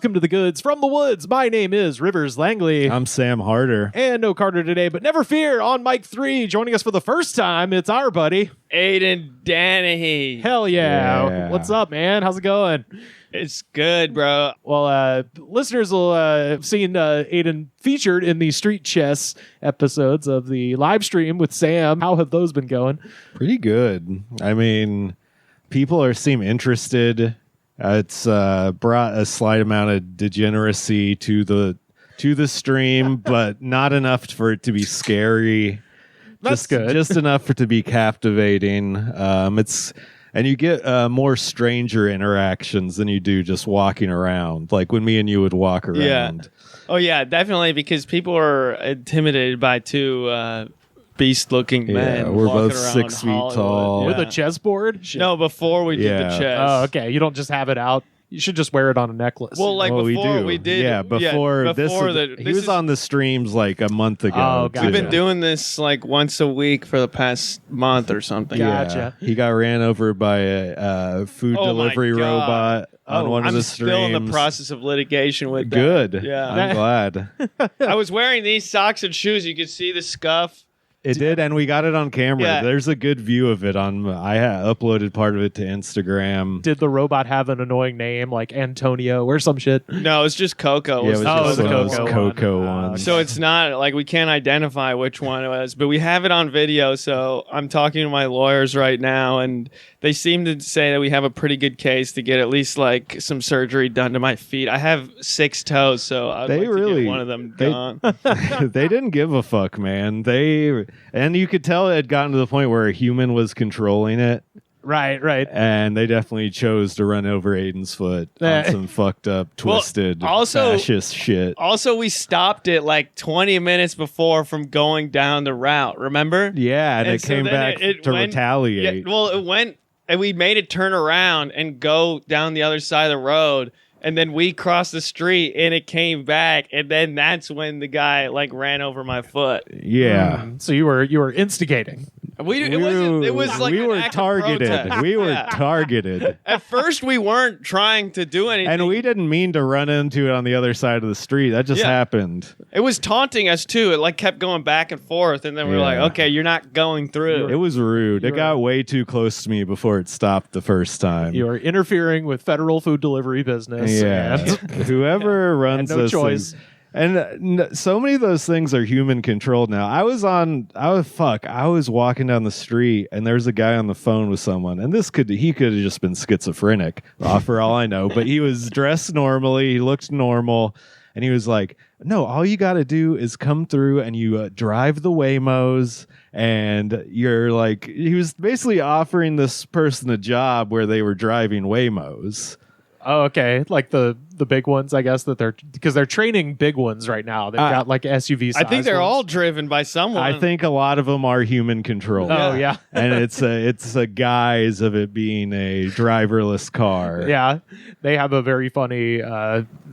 welcome to the goods from the woods. My name is Rivers Langley. I'm Sam Harder. And no Carter today, but never fear, on mic 3, joining us for the first time, it's our buddy, Aedan Danehy. Hell yeah. What's up, man? How's it going? It's good, bro. Well, listeners will have seen Aedan featured in the Street Chess episodes of the live stream with Sam. How have those been going? Pretty good. I mean, people seem interested. It's brought a slight amount of degeneracy to the stream, but not enough for it to be scary. That's good. Just enough for it to be captivating. And you get more stranger interactions than you do just walking around. Like when me and you would walk around. Yeah. Oh, yeah, definitely, because people are intimidated by two beast-looking men. We're walking both around 6 feet Hollywood. tall. With a chessboard? Shit. No, before we did the chess. Oh, okay. You don't just have it out. You should just wear it on a necklace. Well, like before we did. Yeah, before this. He was on the streams like a month ago. Oh, gotcha. We've been doing this like once a week for the past month or something. Gotcha. Yeah. He got ran over by a food delivery robot on one of the streams. I'm still in the process of litigation with that. Good. Yeah. I'm glad. I was wearing these socks and shoes. You could see the scuff. It did, and we got it on camera. Yeah. There's a good view of it on. I uploaded part of it to Instagram. Did the robot have an annoying name like Antonio or some shit? No, it's just Coco. Yeah, it was just the one of those Coco Coco one. ones. So it's not like we can't identify which one it was, but we have it on video. So I'm talking to my lawyers right now, and they seem to say that we have a pretty good case to get at least like some surgery done to my feet. I have 6 toes, so I'd like to get one of them gone. They didn't give a fuck, man. And you could tell it had gotten to the point where a human was controlling it. Right. And they definitely chose to run over Aiden's foot on some fucked up, twisted, fascist shit. Also, we stopped it like 20 minutes before from going down the route, remember? Yeah, and it so came then back to retaliate. Yeah, well, it went, and we made it turn around and go down the other side of the road. And then we crossed the street, and it came back, and then that's when the guy like ran over my foot. Yeah. So you were instigating. It was like we an were act of targeted. protest. We were Yeah. targeted. At first, we weren't trying to do anything. And we didn't mean to run into it on the other side of the street. That just happened. It was taunting us too. It like kept going back and forth, and then we were like, "Okay, you're not going through." It was rude. It got way too close to me before it stopped the first time. You are interfering with federal food delivery business. Yeah. Whoever runs no those choice. things. And so many of those things are human controlled now. I was walking down the street and there's a guy on the phone with someone, and he could have just been schizophrenic, for all I know. But he was dressed normally, he looked normal, and he was like, "No, all you got to do is come through and you drive the Waymos." And you're like, he was basically offering this person a job where they were driving Waymos. Oh, okay. Like the big ones, I guess, because they're training big ones right now. They've got like SUV size I think they're ones. all driven by someone. I think a lot of them are human controlled. Oh, yeah. And it's a guise of it being a driverless car. Yeah. They have a very funny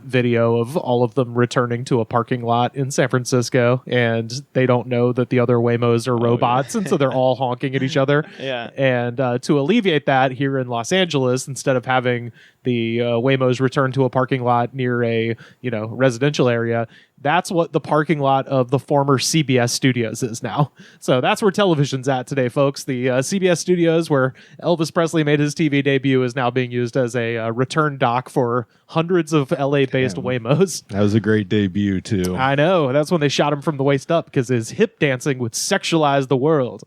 video of all of them returning to a parking lot in San Francisco, and they don't know that the other Waymos are robots, and so they're all honking at each other. Yeah. And to alleviate that, here in Los Angeles, instead of having the Waymos return to a parking lot near a residential area, that's what the parking lot of the former CBS Studios is now. So that's where television's at today, folks. The CBS Studios, where Elvis Presley made his TV debut, is now being used as a return dock for hundreds of LA-based Waymos. That was a great debut, too. I know. That's when they shot him from the waist up, because his hip dancing would sexualize the world.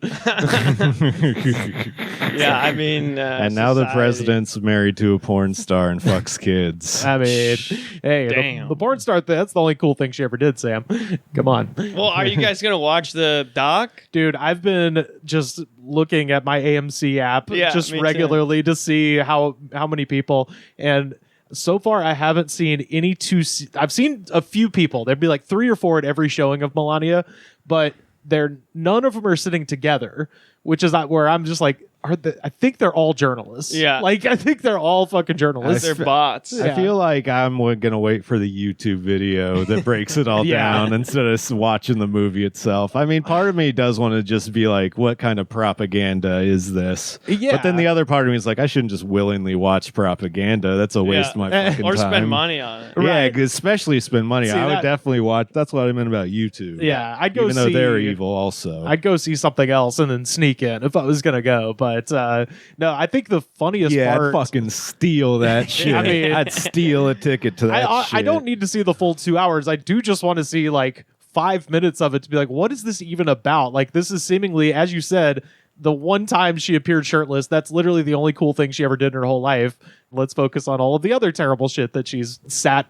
Yeah, I mean... and now the president's married to a porn star and fucks kids. I mean, hey, Damn. the porn star, that's the only cool thing she ever did, Sam. Come on. Well, are you guys going to watch the doc? Dude, I've been just looking at my AMC app Yeah, just me regularly to see how many people, and so far I haven't seen any I've seen a few people. There'd be like 3 or 4 at every showing of Melania, but none of them are sitting together, which is not where I'm just like, I think they're all journalists. Yeah. Like, I think they're all fucking journalists. They're bots. Yeah. I feel like I'm going to wait for the YouTube video that breaks it all Yeah. down instead of watching the movie itself. I mean, part of me does want to just be like, what kind of propaganda is this? Yeah. But then the other part of me is like, I shouldn't just willingly watch propaganda. That's a waste of my fucking Or time. spend money on it. Yeah, Right. especially spend money. See, I would that- definitely watch. That's what I meant about YouTube. Yeah, I'd go even though see- they're evil also. I'd go see something else and then sneak in if I was gonna go. But no, I think the funniest yeah, part. I'd fucking steal that shit. I mean- I'd steal a ticket to that shit. I don't need to see the full 2 hours. I do just want to see like 5 minutes of it to be like, what is this even about? Like, this is seemingly, as you said, the one time she appeared shirtless. That's literally the only cool thing she ever did in her whole life. Let's focus on all of the other terrible shit that she's side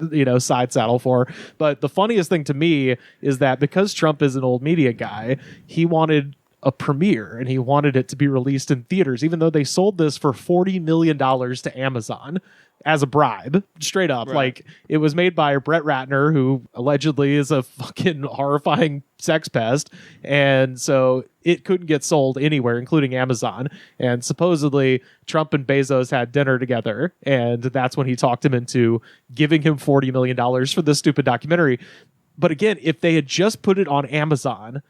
saddle for. But the funniest thing to me is that because Trump is an old media guy, he wanted a premiere and he wanted it to be released in theaters, even though they sold this for $40 million to Amazon as a bribe, straight up. Right. Like, it was made by Brett Ratner, who allegedly is a fucking horrifying sex pest, and so it couldn't get sold anywhere, including Amazon. And supposedly Trump and Bezos had dinner together, and that's when he talked him into giving him $40 million for this stupid documentary. But again, if they had just put it on Amazon,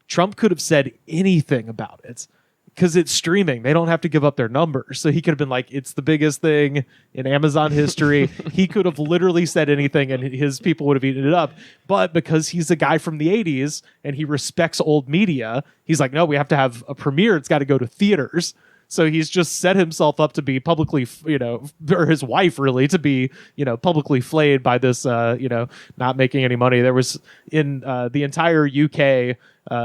Trump could have said anything about it. Because it's streaming, they don't have to give up their numbers. So he could have been like, it's the biggest thing in Amazon history. He could have literally said anything and his people would have eaten it up. But because he's a guy from the 80s and he respects old media, he's like, no, we have to have a premiere. It's got to go to theaters. So he's just set himself up to be publicly, or his wife really, to be, publicly flayed by this, not making any money. There was in the entire UK,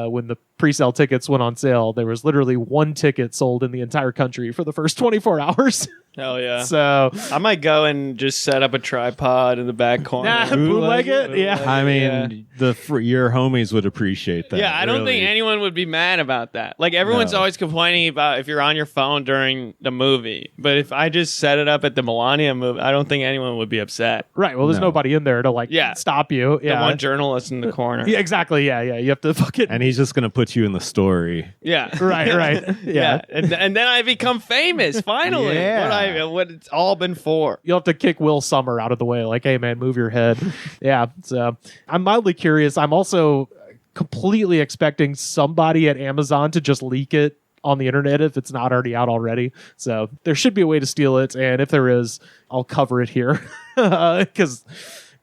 when the pre-sale tickets went on sale, there was literally one ticket sold in the entire country for the first 24 hours. Hell yeah. So I might go and just set up a tripod in the back corner. bootleg it. Yeah. I mean, your homies would appreciate that. Yeah, I don't really. think anyone would be mad about that. Like, everyone's No. always complaining about if you're on your phone during the movie. But if I just set it up at the Melania movie, I don't think anyone would be upset. Right. Well, there's No. nobody in there to stop you. The Yeah. one journalist in the corner. Yeah, exactly. Yeah. You have to fucking. And he's just going to put you in the story. Yeah. Right. Yeah. And then I become famous, finally. Yeah. What it's all been for. You'll have to kick Will Summer out of the way. Like, hey, man, move your head. Yeah. So I'm mildly curious. I'm also completely expecting somebody at Amazon to just leak it on the internet if it's not already out already. So there should be a way to steal it. And if there is, I'll cover it here. Because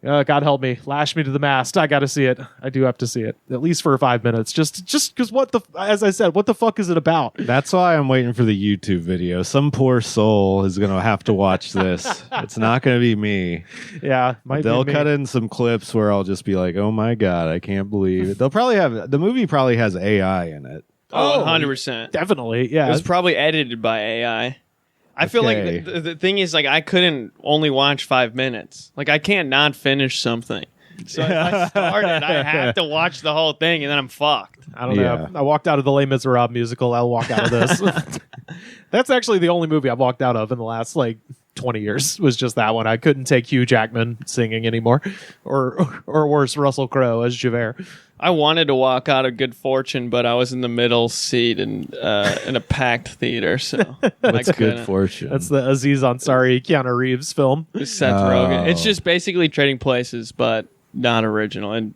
God help me, lash me to the mast. I got to see it. I do have to see it, at least for 5 minutes. Just because as I said, what the fuck is it about? That's why I'm waiting for the YouTube video. Some poor soul is going to have to watch this. It's not going to be me. Yeah. They'll cut in some clips where I'll just be like, oh my God, I can't believe it. They'll probably the movie probably has AI in it. Oh, 100%. Definitely. Yeah. It was probably edited by AI. I feel Okay. like the thing is, like, I couldn't only watch 5 minutes. Like, I can't not finish something. So if I started, I have to watch the whole thing, and then I'm fucked. I don't know. Yeah. I walked out of the Les Miserables musical. I'll walk out of this. That's actually the only movie I've walked out of in the last 20 years. Was just that one. I couldn't take Hugh Jackman singing anymore, or worse, Russell Crowe as Javert. I wanted to walk out of Good Fortune, but I was in the middle seat in a packed theater, so That's I good couldn't. fortune. That's the Aziz Ansari, Keanu Reeves film. Seth Oh. Rogen. It's just basically Trading Places, but not original and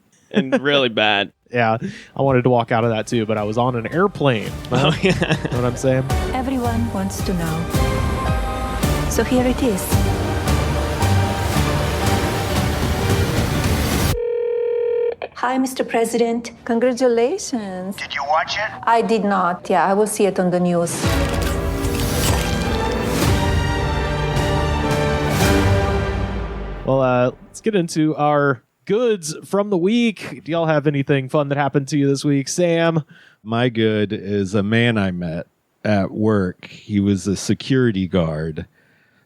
really bad. Yeah, I wanted to walk out of that too, but I was on an airplane. Oh, yeah. Know what I'm saying? Everyone wants to know. So here it is. Hi, Mr. President. Congratulations. Did you watch it? I did not. Yeah, I will see it on the news. Well, let's get into our goods from the week. Do y'all have anything fun that happened to you this week, Sam? My good is a man I met at work. He was a security guard.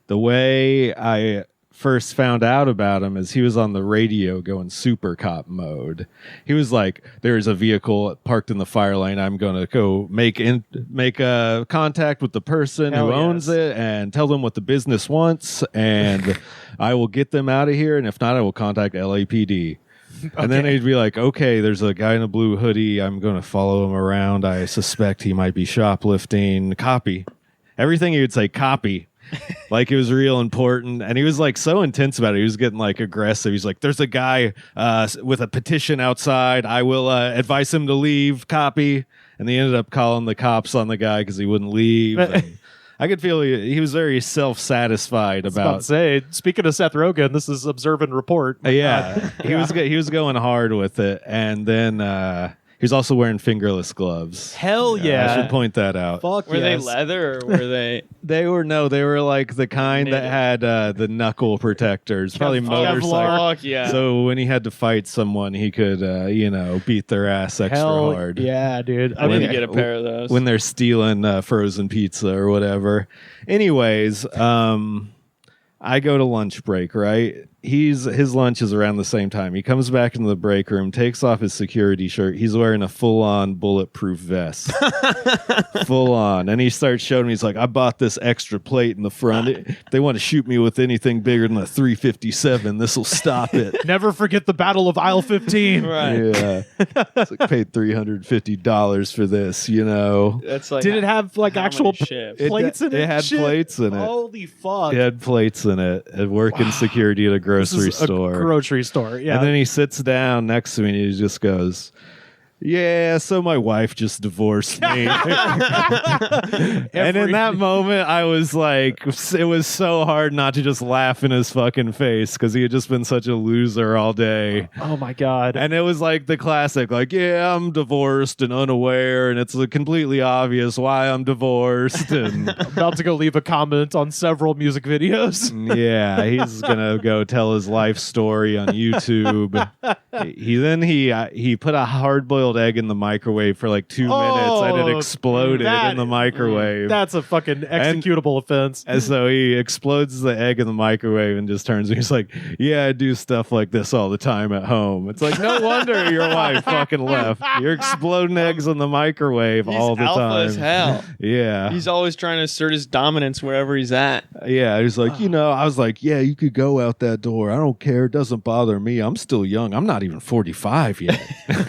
The way I first found out about him is he was on the radio going super cop mode. He was like, there's a vehicle parked in the fire lane. I'm going to go make contact with the person Hell who owns yes. it and tell them what the business wants, and I will get them out of here. And if not, I will contact LAPD. And then he'd be like, okay, there's a guy in a blue hoodie. I'm going to follow him around. I suspect he might be shoplifting. Copy. everything he would say, copy. Like it was real important. And he was like so intense about it. He was getting like aggressive. He's like, there's a guy with a petition outside. I will advise him to leave, copy. And they ended up calling the cops on the guy because he wouldn't leave. And I could feel he was very self-satisfied about to say, speaking of Seth Rogen, this is Observe and Report. Yeah, he was going hard with it, and then he was also wearing fingerless gloves. Hell yeah! I should point that out. Fuck Were they leather or were they? They were like the kind that had the knuckle protectors, probably motorcycle. Fuck yeah! So when he had to fight someone, he could beat their ass extra hard. Yeah, dude. I need to get a pair of those when they're stealing frozen pizza or whatever. Anyways, I go to lunch break, right? His lunch is around the same time. He comes back into the break room, takes off his security shirt. He's wearing a full-on bulletproof vest. Full on. And he starts showing me, he's like, I bought this extra plate in the front. If they want to shoot me with anything bigger than a 357, this will stop it. Never forget the Battle of Aisle 15. Right. Yeah. It's like, paid $350 for this, That's like Did it have like how actual many shifts? plates in it? It had Shit? plates in it. Holy fuck. It had plates in it. It worked in security at a grocery This is store. A grocery store, yeah. And then he sits down next to me and he just goes, yeah, so my wife just divorced me. And in that moment, I was like, it was so hard not to just laugh in his fucking face because he had just been such a loser all day. Oh my God. And it was like the classic, like, yeah, I'm divorced and unaware, and it's completely obvious why I'm divorced. And about to go leave a comment on several music videos. yeah, he's gonna go tell his life story on YouTube. He put a hard-boiled egg in the microwave for like 2 minutes, and it exploded in the microwave. That's a fucking executable offense. And so he explodes the egg in the microwave and just turns. He's like, "Yeah, I do stuff like this all the time at home." It's like, no wonder your wife fucking left. You're exploding eggs in the microwave all the alpha time. as hell. Yeah, He's always trying to assert his dominance wherever he's at. yeah. He's like, I was like, yeah, you could go out that door. I don't care. It doesn't bother me. I'm still young. I'm not even 45 yet.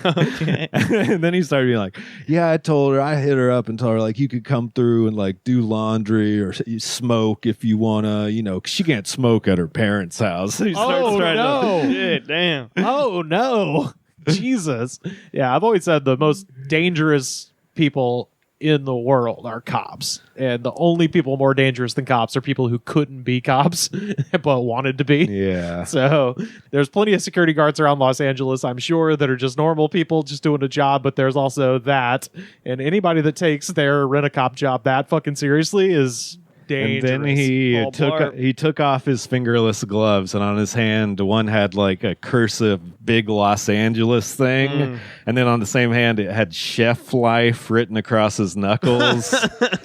Okay. And then he started being like, yeah, I hit her up and told her like you could come through and like do laundry or smoke if you want to, 'cause she can't smoke at her parents' house. He starts trying to, Shit, damn. Oh no. Jesus. Yeah, I've always said the most dangerous people in the world are cops. And the only people more dangerous than cops are people who couldn't be cops but wanted to be. yeah. So there's plenty of security guards around Los Angeles, I'm sure, that are just normal people just doing a job, but there's also that. And anybody that takes their rent-a-cop job that fucking seriously is dangerous. And then he took off his fingerless gloves, and on his hand, one had like a cursive big Los Angeles thing, and then on the same hand, it had Chef Life written across his knuckles.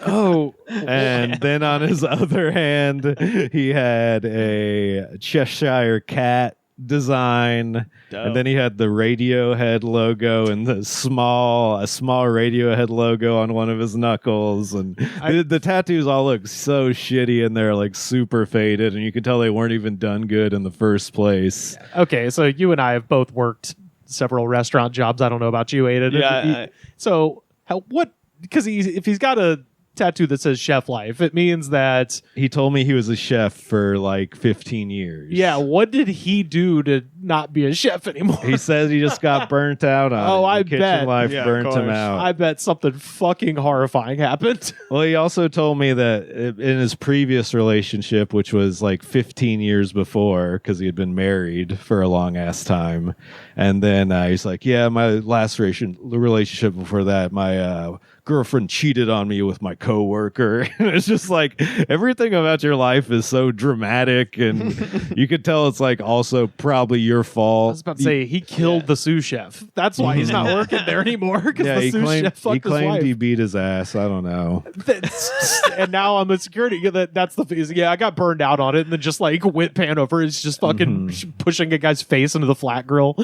And then on his other hand, he had a Cheshire Cat design. Dope. And then he had the Radiohead logo and a small Radiohead logo on one of his knuckles, and the tattoos all look so shitty and they're like super faded, and you can tell they weren't even done good in the first place. Okay, so you and I have both worked several restaurant jobs. I don't know about you, Aiden. Yeah. So what? Because if he's got a tattoo that says Chef Life, it means that He told me he was a chef for like 15 years. yeah. What did he do to not be a chef anymore? He says he just got burnt out on Oh, it. I The kitchen bet. life Yeah, of burnt him course. out. I bet something fucking horrifying happened. Well, he also told me that in his previous relationship, which was like 15 years before, because he had been married for a long ass time, and then he's like, yeah, my last relationship before that, my girlfriend cheated on me with my coworker. It's just like everything about your life is so dramatic, and you could tell it's like also probably your I fault. was about to say he killed the sous chef. That's why he's not working there anymore. Because Yeah, the he sous claimed, chef fucked he his claimed wife. he beat his ass. I don't know. And now I'm a security. That's the yeah. I got burned out on it, and then just like went pan over. It's just fucking pushing a guy's face into the flat grill.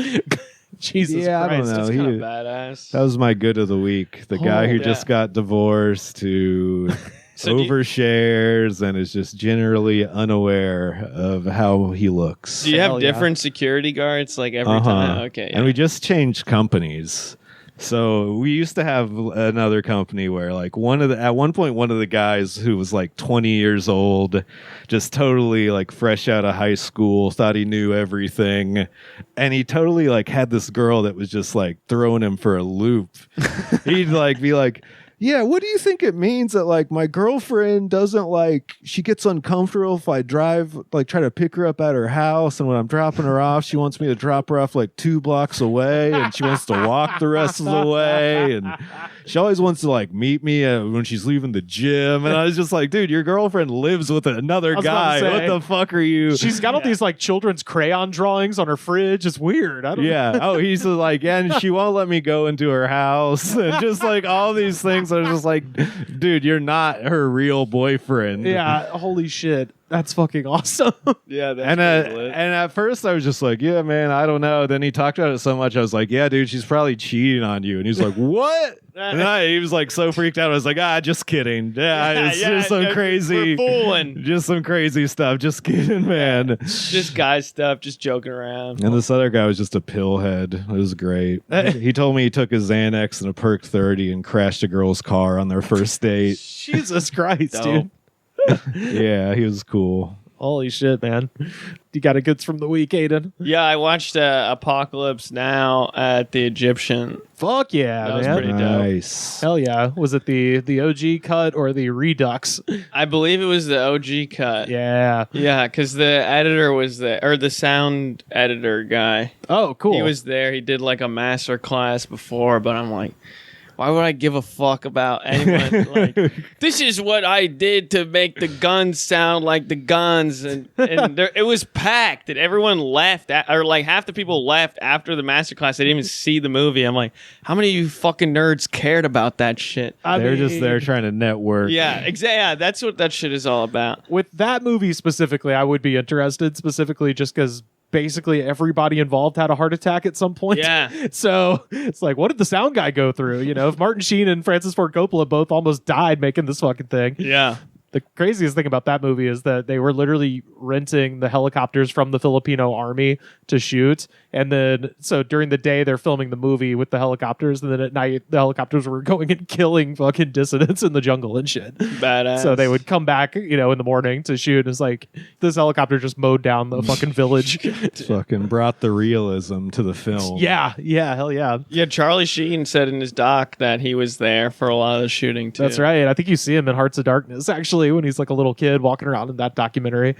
Jesus Yeah, I don't Christ! know. It's He- kind of badass. That was my good of the week. The guy who yeah. just got divorced, who So do you- overshares and is just generally unaware of how he looks. Do you Hell have yeah. different security guards like every time? Okay. And we just changed companies So we used to have another company where like at one point one of the guys who was like 20 years old, just totally like fresh out of high school, thought he knew everything, and he totally like had this girl that was just like throwing him for a loop. He'd like be like, yeah, what do you think it means that like my girlfriend doesn't like, she gets uncomfortable if I drive, like try to pick her up at her house, and when I'm dropping her off, she wants me to drop her off like 2 blocks away, and she wants to walk the rest of the way, and she always wants to like meet me when she's leaving the gym. And I was just like, dude, your girlfriend lives with another guy. What the fuck are you? She's got all these like children's crayon drawings on her fridge. It's weird. I don't Yeah. Oh, he's like, yeah, and she won't let me go into her house, and just like all these things. I was just like, dude, you're not her real boyfriend. Yeah. Holy shit. That's fucking awesome. Yeah, that's And pretty lit. and at first I was just like, yeah, man, I don't know. Then he talked about it so much, I was like, yeah, dude, she's probably cheating on you. And he's like, what? And he was like so freaked out. I was like, just kidding. Yeah, it's just some crazy, we're fooling. just some crazy stuff. Just kidding, man. Just guy stuff, just joking around. And this other guy was just a pillhead. It was great. He told me he took a Xanax and a Perk 30 and crashed a girl's car on their first date. Jesus Christ, Dope. dude. Yeah, he was cool. Holy shit, man. You got a goods from the week, Aiden. Yeah, I watched Apocalypse Now at the Egyptian. Fuck yeah, That was man. pretty dope. Nice. Hell yeah. Was it the OG cut or the Redux? I believe it was the OG cut. Yeah. Yeah, because the editor was there, or the sound editor guy. Oh, cool. He was there. He did like a master class before, but I'm like, why would I give a fuck about anyone? Like, this is what I did to make the guns sound like the guns, and there, it was packed, and everyone left, or like half the people left after the master class. They didn't even see the movie. I'm like, how many of you fucking nerds cared about that shit? They're just there trying to network. Yeah, exactly. Yeah, that's what that shit is all about. With that movie specifically, I would be interested, specifically just because basically everybody involved had a heart attack at some point. Yeah. So it's like, what did the sound guy go through? You know, if Martin Sheen and Francis Ford Coppola both almost died making this fucking thing. Yeah. The craziest thing about that movie is that they were literally renting the helicopters from the Filipino army to shoot. And then, so during the day, they're filming the movie with the helicopters. And then at night, the helicopters were going and killing fucking dissidents in the jungle and shit. Badass. So they would come back, you know, in the morning to shoot. It's like, this helicopter just mowed down the fucking village. Fucking brought the realism to the film. Yeah. Hell yeah. Yeah, Charlie Sheen said in his doc that he was there for a lot of the shooting too. That's right. I think you see him in Hearts of Darkness, actually, when he's like a little kid walking around in that documentary.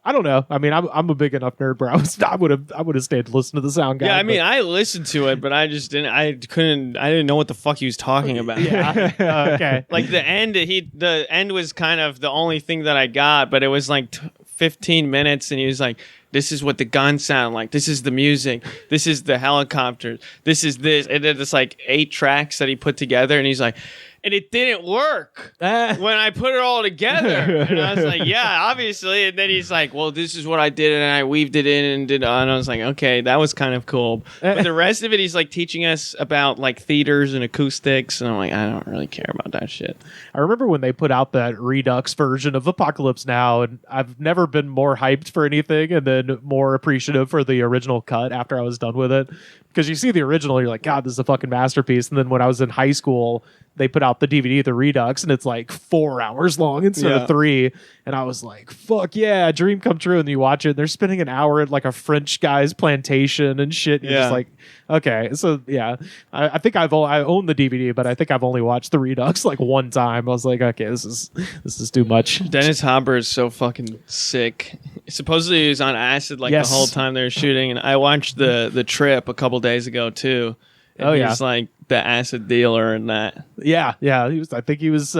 I don't know. I mean, I'm a big enough nerd where I would have stayed to listen to the sound guy. Yeah, I mean, I listened to it, but I just didn't. I didn't know what the fuck he was talking about. yeah. Okay. Like the end was kind of the only thing that I got, but it was like 15 minutes, and he was like, this is what the guns sound like. This is the music. This is the helicopters. This is this. And then it's like 8 tracks that he put together, and he's like, and it didn't work when I put it all together. And I was like, yeah, obviously. And then he's like, well, this is what I did, and I weaved it in and did. And I was like, okay, that was kind of cool. But the rest of it, he's like teaching us about like theaters and acoustics, and I'm like, I don't really care about that shit. I remember when they put out that Redux version of Apocalypse Now, and I've never been more hyped for anything and then more appreciative for the original cut after I was done with it. Because you see the original, you're like, God, this is a fucking masterpiece. And then when I was in high school, they put out the DVD, the Redux, and it's like 4 hours long instead of 3. And I was like, fuck yeah, dream come true. And you watch it, and they're spending an hour at like a French guy's plantation and shit. And you're just like, okay. So yeah, I think I own the DVD, but I think I've only watched the Redux like one time. I was like, okay, this is too much. Dennis Hopper is so fucking sick. Supposedly he was on acid like Yes. the whole time they were shooting, and I watched the Trip a couple days ago too. And he's like the acid dealer in that. Yeah. I think he was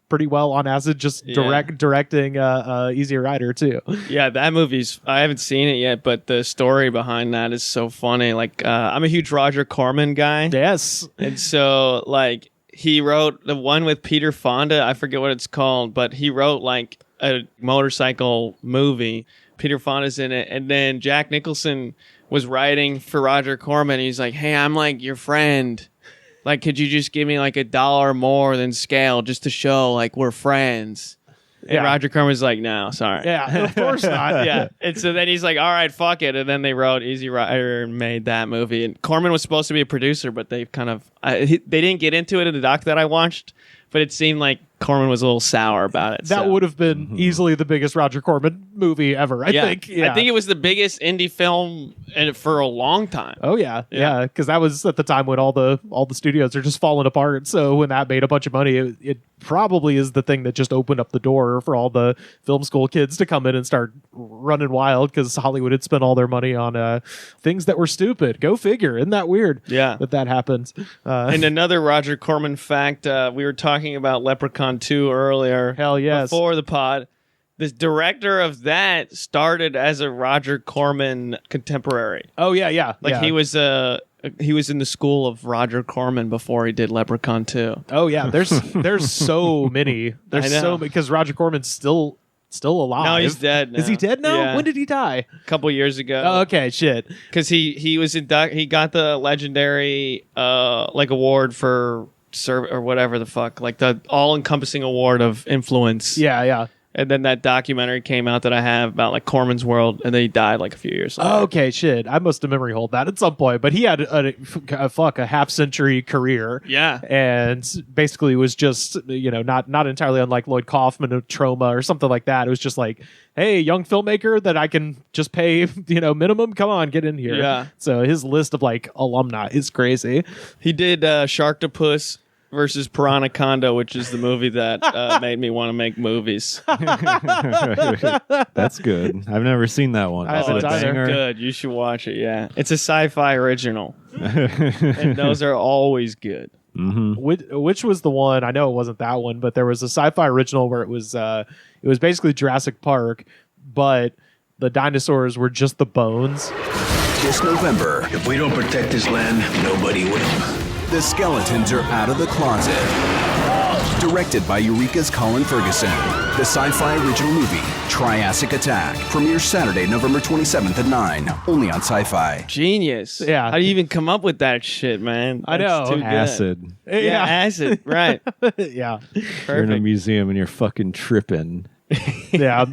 pretty well on acid, just directing Easy Rider too. Yeah, that movie's, I haven't seen it yet, but the story behind that is so funny. Like, I'm a huge Roger Corman guy. Yes. And so, like, he wrote the one with Peter Fonda. I forget what it's called, but he wrote, like, a motorcycle movie. Peter Fonda's in it. And then Jack Nicholson was writing for Roger Corman. He's like, hey, I'm, like, your friend. Like, could you just give me, like, $1 more than scale just to show, like, we're friends? And Roger Corman's like, no, sorry. Yeah, of course not. Yeah. And so then he's like, all right, fuck it. And then they wrote Easy Rider and made that movie. And Corman was supposed to be a producer, but they kind of they didn't get into it in the doc that I watched. But it seemed like Corman was a little sour about it. That would have been easily the biggest Roger Corman movie ever, I think. Yeah. I think it was the biggest indie film for a long time. Oh yeah, because that was at the time when all the studios are just falling apart. So when that made a bunch of money, it probably is the thing that just opened up the door for all the film school kids to come in and start running wild because Hollywood had spent all their money on things that were stupid. Go figure. Isn't that weird? Yeah, that happens. And another Roger Corman fact: we were talking about Leprechaun 2 earlier. Hell yes. Before the pod. The director of that started as a Roger Corman contemporary. Oh yeah. He was in the school of Roger Corman before he did Leprechaun 2. Oh yeah, there's so many. There's so many because Roger Corman's still alive. No, he's dead now. Is he dead now? Yeah. When did he die? A couple years ago. Oh, okay, shit. Because he was he got the legendary award for or whatever the fuck, like the all-encompassing award of influence. Yeah. And then that documentary came out that I have about like Corman's World, and then he died like a few years later. Oh, okay, shit. I must have memory hold that at some point, but he had a half-century career. Yeah. And basically was just, not entirely unlike Lloyd Kaufman of Troma or something like that. It was just like, hey, young filmmaker that I can just pay, minimum, come on, get in here. Yeah. So his list of like alumni is crazy. He did Sharktopus versus Piranaconda, which is the movie that made me want to make movies. That's good. I've never seen that one. I haven't It's either. good. You should watch it. Yeah, it's a sci-fi original, and those are always good. Which was the one? I know it wasn't that one, but there was a sci-fi original where it was basically Jurassic Park, but the dinosaurs were just the bones. This November, If we don't protect this land, nobody will. the skeletons are out of the closet. Directed by Eureka's Colin Ferguson, the sci-fi original movie Triassic Attack premieres Saturday, November 27th at 9, only on Sci-Fi. Genius. Yeah. How do you even come up with that shit, man? I know. That's too good. Acid. Yeah, acid. Right. Yeah. You're in a Perfect. museum and you're fucking tripping. Yeah.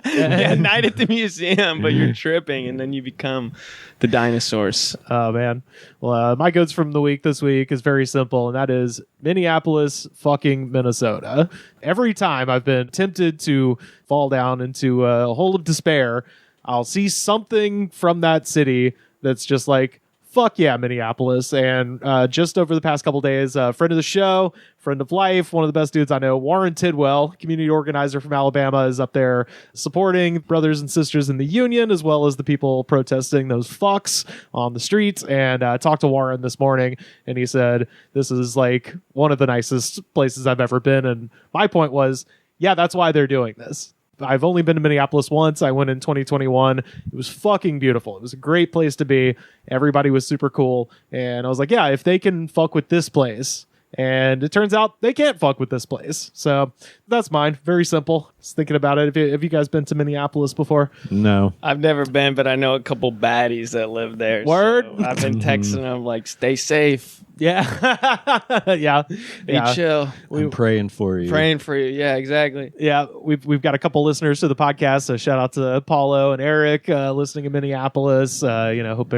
Yeah, night at the museum, but you're tripping, and then you become the dinosaurs. Oh man. Well, my goods from the week this week is very simple, and that is Minneapolis, fucking Minnesota. Every time I've been tempted to fall down into a hole of despair, I'll see something from that city that's just like, fuck yeah, Minneapolis. And just over the past couple days, a friend of the show, friend of life, one of the best dudes I know, Warren Tidwell, community organizer from Alabama, is up there supporting brothers and sisters in the union, as well as the people protesting those fucks on the streets. And I talked to Warren this morning, and he said, this is like one of the nicest places I've ever been. And my point was, yeah, that's why they're doing this. I've only been to Minneapolis once. I went in 2021. It was fucking beautiful. It was a great place to be. Everybody was super cool. And I was like, yeah, if they can fuck with this place. And it turns out they can't fuck with this place. So that's mine. Very simple. Just thinking about it. Have you guys been to Minneapolis before? No. I've never been, but I know a couple baddies that live there. Word? So I've been texting them like, stay safe, Yeah. Yeah. be chill. I'm praying for you. Praying for you. Yeah, exactly. Yeah, we've got a couple listeners to the podcast. So shout out to Paulo and Eric listening in Minneapolis. Hope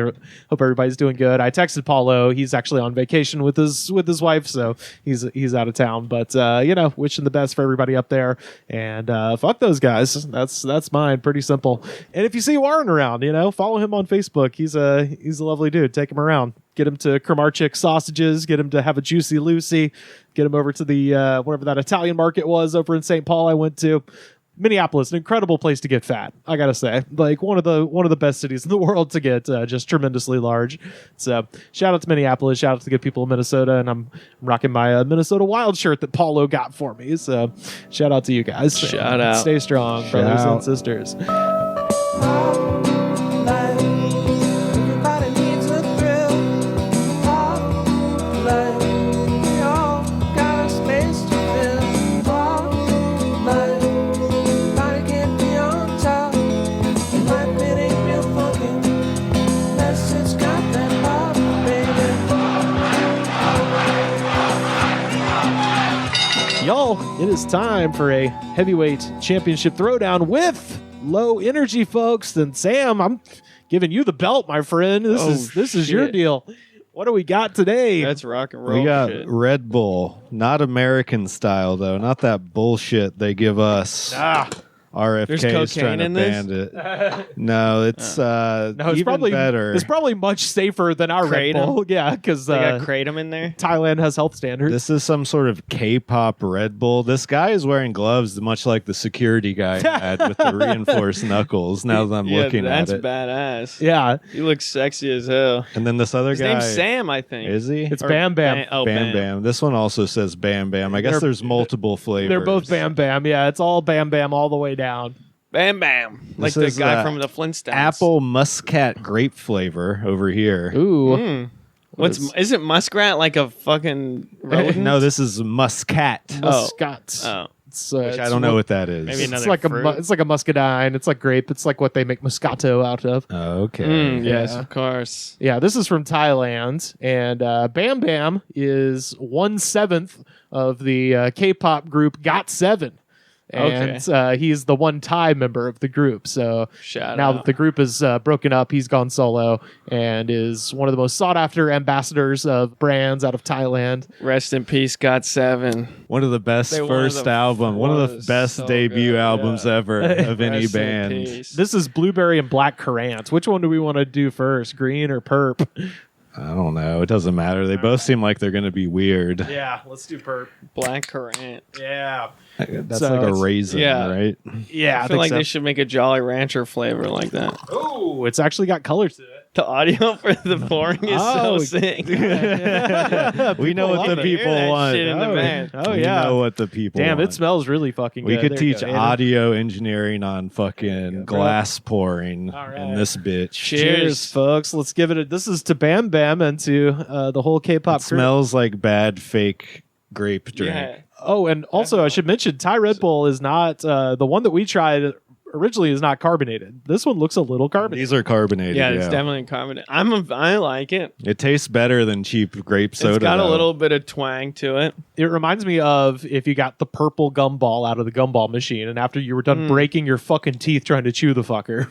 everybody's doing good. I texted Paulo. He's actually on vacation with his wife, so he's out of town. But wishing the best for everybody up there. And fuck those guys. That's mine. Pretty simple. And if you see Warren around, follow him on Facebook. He's a lovely dude. Take him around. Get him to Kramarczyk sausages. Get him to have a Juicy Lucy. Get him over to the whatever that Italian market was over in St. Paul I went to. Minneapolis, an incredible place to get fat. I gotta say, like one of the best cities in the world to get just tremendously large. So shout out to Minneapolis. Shout out to the good people of Minnesota, and I'm rocking my Minnesota Wild shirt that Paulo got for me. So shout out to you guys. Shout out. Stay strong, brothers out. and sisters. Everybody needs a thrill. Life, we all got a space to fill. Life, everybody can't be on top. Life, it ain't real funky unless it's got that pop, baby. Y'all It is time for a heavyweight championship throwdown with low energy, folks. And Sam, I'm giving you the belt, my friend. This is your shit. deal. What do we got today? That's rock and roll We got shit. Red Bull, not American style though, not that bullshit they give us. RFK There's is cocaine trying to in this? ban it. No, it's no, it's even probably better. It's probably much safer than our Red Kratom? Bull. Yeah, because They got kratom in there. Thailand has health standards. This is some sort of K-pop Red Bull. This guy is wearing gloves, much like the security guy had with the reinforced knuckles. Now that I'm looking at that's it, badass. yeah, He looks sexy as hell. and then this other His guy name's Sam, I think. is he? it's Or Bam Bam. Bam Bam. This one also says Bam Bam. I guess They're- there's multiple flavors. They're both Bam Bam. Yeah, it's all Bam Bam all the way down. Bam Bam. Like This the is, guy from the Flintstones. Apple muscat grape flavor over here. Ooh. Isn't muskrat like a fucking rodent? No, this is muscat, Muscat. Oh. It's, which I don't know what that is. Maybe It's another like fruit. it's like a muscadine. It's like grape. It's like what they make Moscato out of. Okay. Yes, Yeah. of course. Yeah, this is from Thailand, and Bam Bam is 1/7 of the K-pop group GOT7, and he's the one Thai member of the group. So Shout now out. that the group is broken up, he's gone solo and is one of the most sought-after ambassadors of brands out of Thailand. Rest in peace, GOT7. One of the best They were first the- album, one of the was best so debut good, albums ever of any Rest in band. peace. This is Blueberry and Black Currant. Which one do we want to do first, green or perp? I don't know. It doesn't matter. They both seem like they're going to be weird. Yeah, let's do perp. Black currant. Yeah. That's So like a it's- raisin, yeah. right? Yeah, I feel like so. they should make a Jolly Rancher flavor like that. Oh, it's actually got color to it. The audio for the pouring is Oh. so sick. we know what love the to hear people that want. shit in the band. Oh, We yeah. know what the people Damn, want. it smells really fucking We good. could There you teach go. audio engineering on fucking bro. glass pouring All right. in this bitch. Cheers, folks. Let's give it a. This is to Bam Bam and to the whole K-pop It crew. smells like bad fake grape drink. Yeah. Oh, and also I should mention Thai Red Bull is not the one that we tried originally is not carbonated. This one looks a little carbonated. These are carbonated. Yeah, it's definitely carbonated. I like it. It tastes better than cheap grape soda. It's got a though. little bit of twang to it. It reminds me of if you got the purple gumball out of the gumball machine, and after you were done breaking your fucking teeth trying to chew the fucker,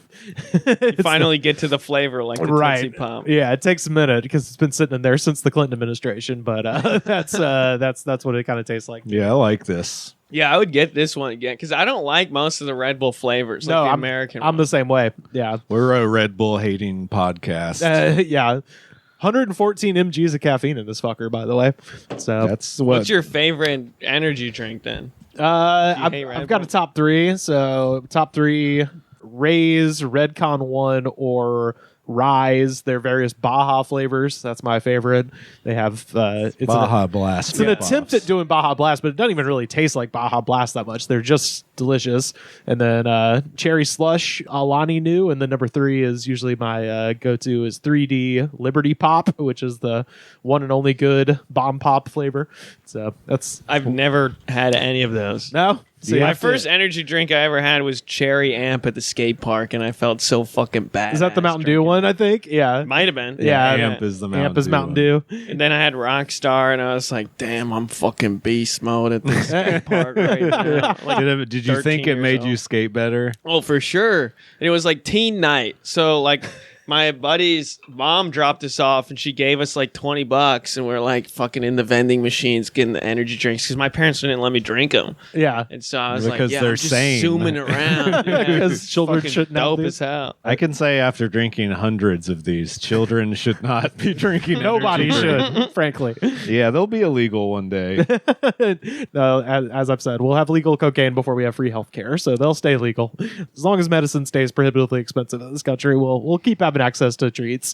You finally get to the flavor like the Tootsie Pop. Yeah, it takes a minute because it's been sitting in there since the Clinton administration. But that's what it kind of tastes like. Yeah, I like this. Yeah, I would get this one again because I don't like most of the Red Bull flavors. Like the American I'm the ones. same way. Yeah, We're a Red Bull hating podcast. yeah. 114 mg's of caffeine in this fucker, by the way. So That's what. What's your favorite energy drink then? I've, hate Red I've got a Bull? top three. So top three: Rays, Redcon 1, or Rise. They're various Baja flavors. That's my favorite. They have it's Baja Blast. It's an attempt at doing Baja Blast, but it doesn't even really taste like Baja Blast that much. They're just delicious. And then Cherry Slush, Alani New, and then number 3 is usually my go-to is 3D Liberty Pop, which is the one and only good bomb pop flavor. So that's I've never had any of those. no. So My first energy drink I ever had was Cherry Amp at the skate park, and I felt so fucking bad. is that the Mountain Dew one? I think. Yeah. Might have been. Yeah, Amp is the Mountain Amp is Dew Mountain one. Dew. And then I had Rockstar, and I was like, "Damn, I'm fucking beast mode at this skate park right now." Like, Did you think 13 it made years you old. skate better? Oh, for sure. And it was like teen night. So like my buddy's mom dropped us off and she gave us like $20 and we're like fucking in the vending machines getting the energy drinks because my parents didn't let me drink them. Yeah. And so I was Because like, yeah, they're I'm just sane. zooming around. Yeah, Because children fucking shouldn't have dope these. as hell. I can say after drinking hundreds of these, children should not be drinking. Nobody energy drinks. should, frankly. Yeah, they'll be illegal one day. No, as I've said, we'll have legal cocaine before we have free health care, so they'll stay legal. As long as medicine stays prohibitively expensive in this country, we'll keep having access to treats.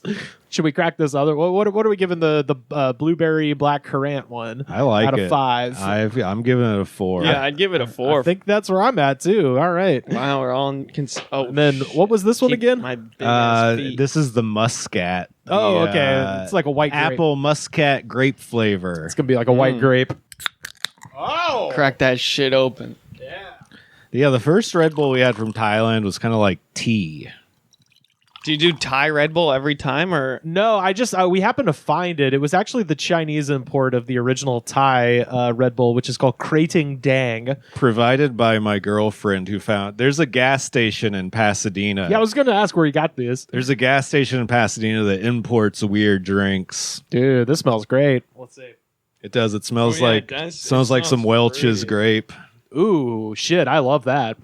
Should we crack this other? What are we giving the blueberry black currant one? I like out it. of 5. I'm giving it a 4. Yeah, I'd give it a 4. I think that's where I'm at too. All right. Wow, we're all in. And then what was this one keep again? My big ass feet. This is the muscat. Oh, The, okay. It's like a white grape. apple muscat grape flavor. It's gonna be like a white grape. Oh, Crack that shit open. Yeah, the first Red Bull we had from Thailand was kind of like tea. Do you do Thai Red Bull every time, or No, I just we happened to find it. It was actually the Chinese import of the original Thai Red Bull, which is called Krating Dang. Provided by my girlfriend who found there's a gas station in Pasadena. Yeah, I was going to ask where you got this. There's a gas station in Pasadena that imports weird drinks. Dude, this smells great. Let's see. It does. It smells Oh, yeah, like it does. smells It like some smells Welch's great. grape. Ooh, shit, I love that.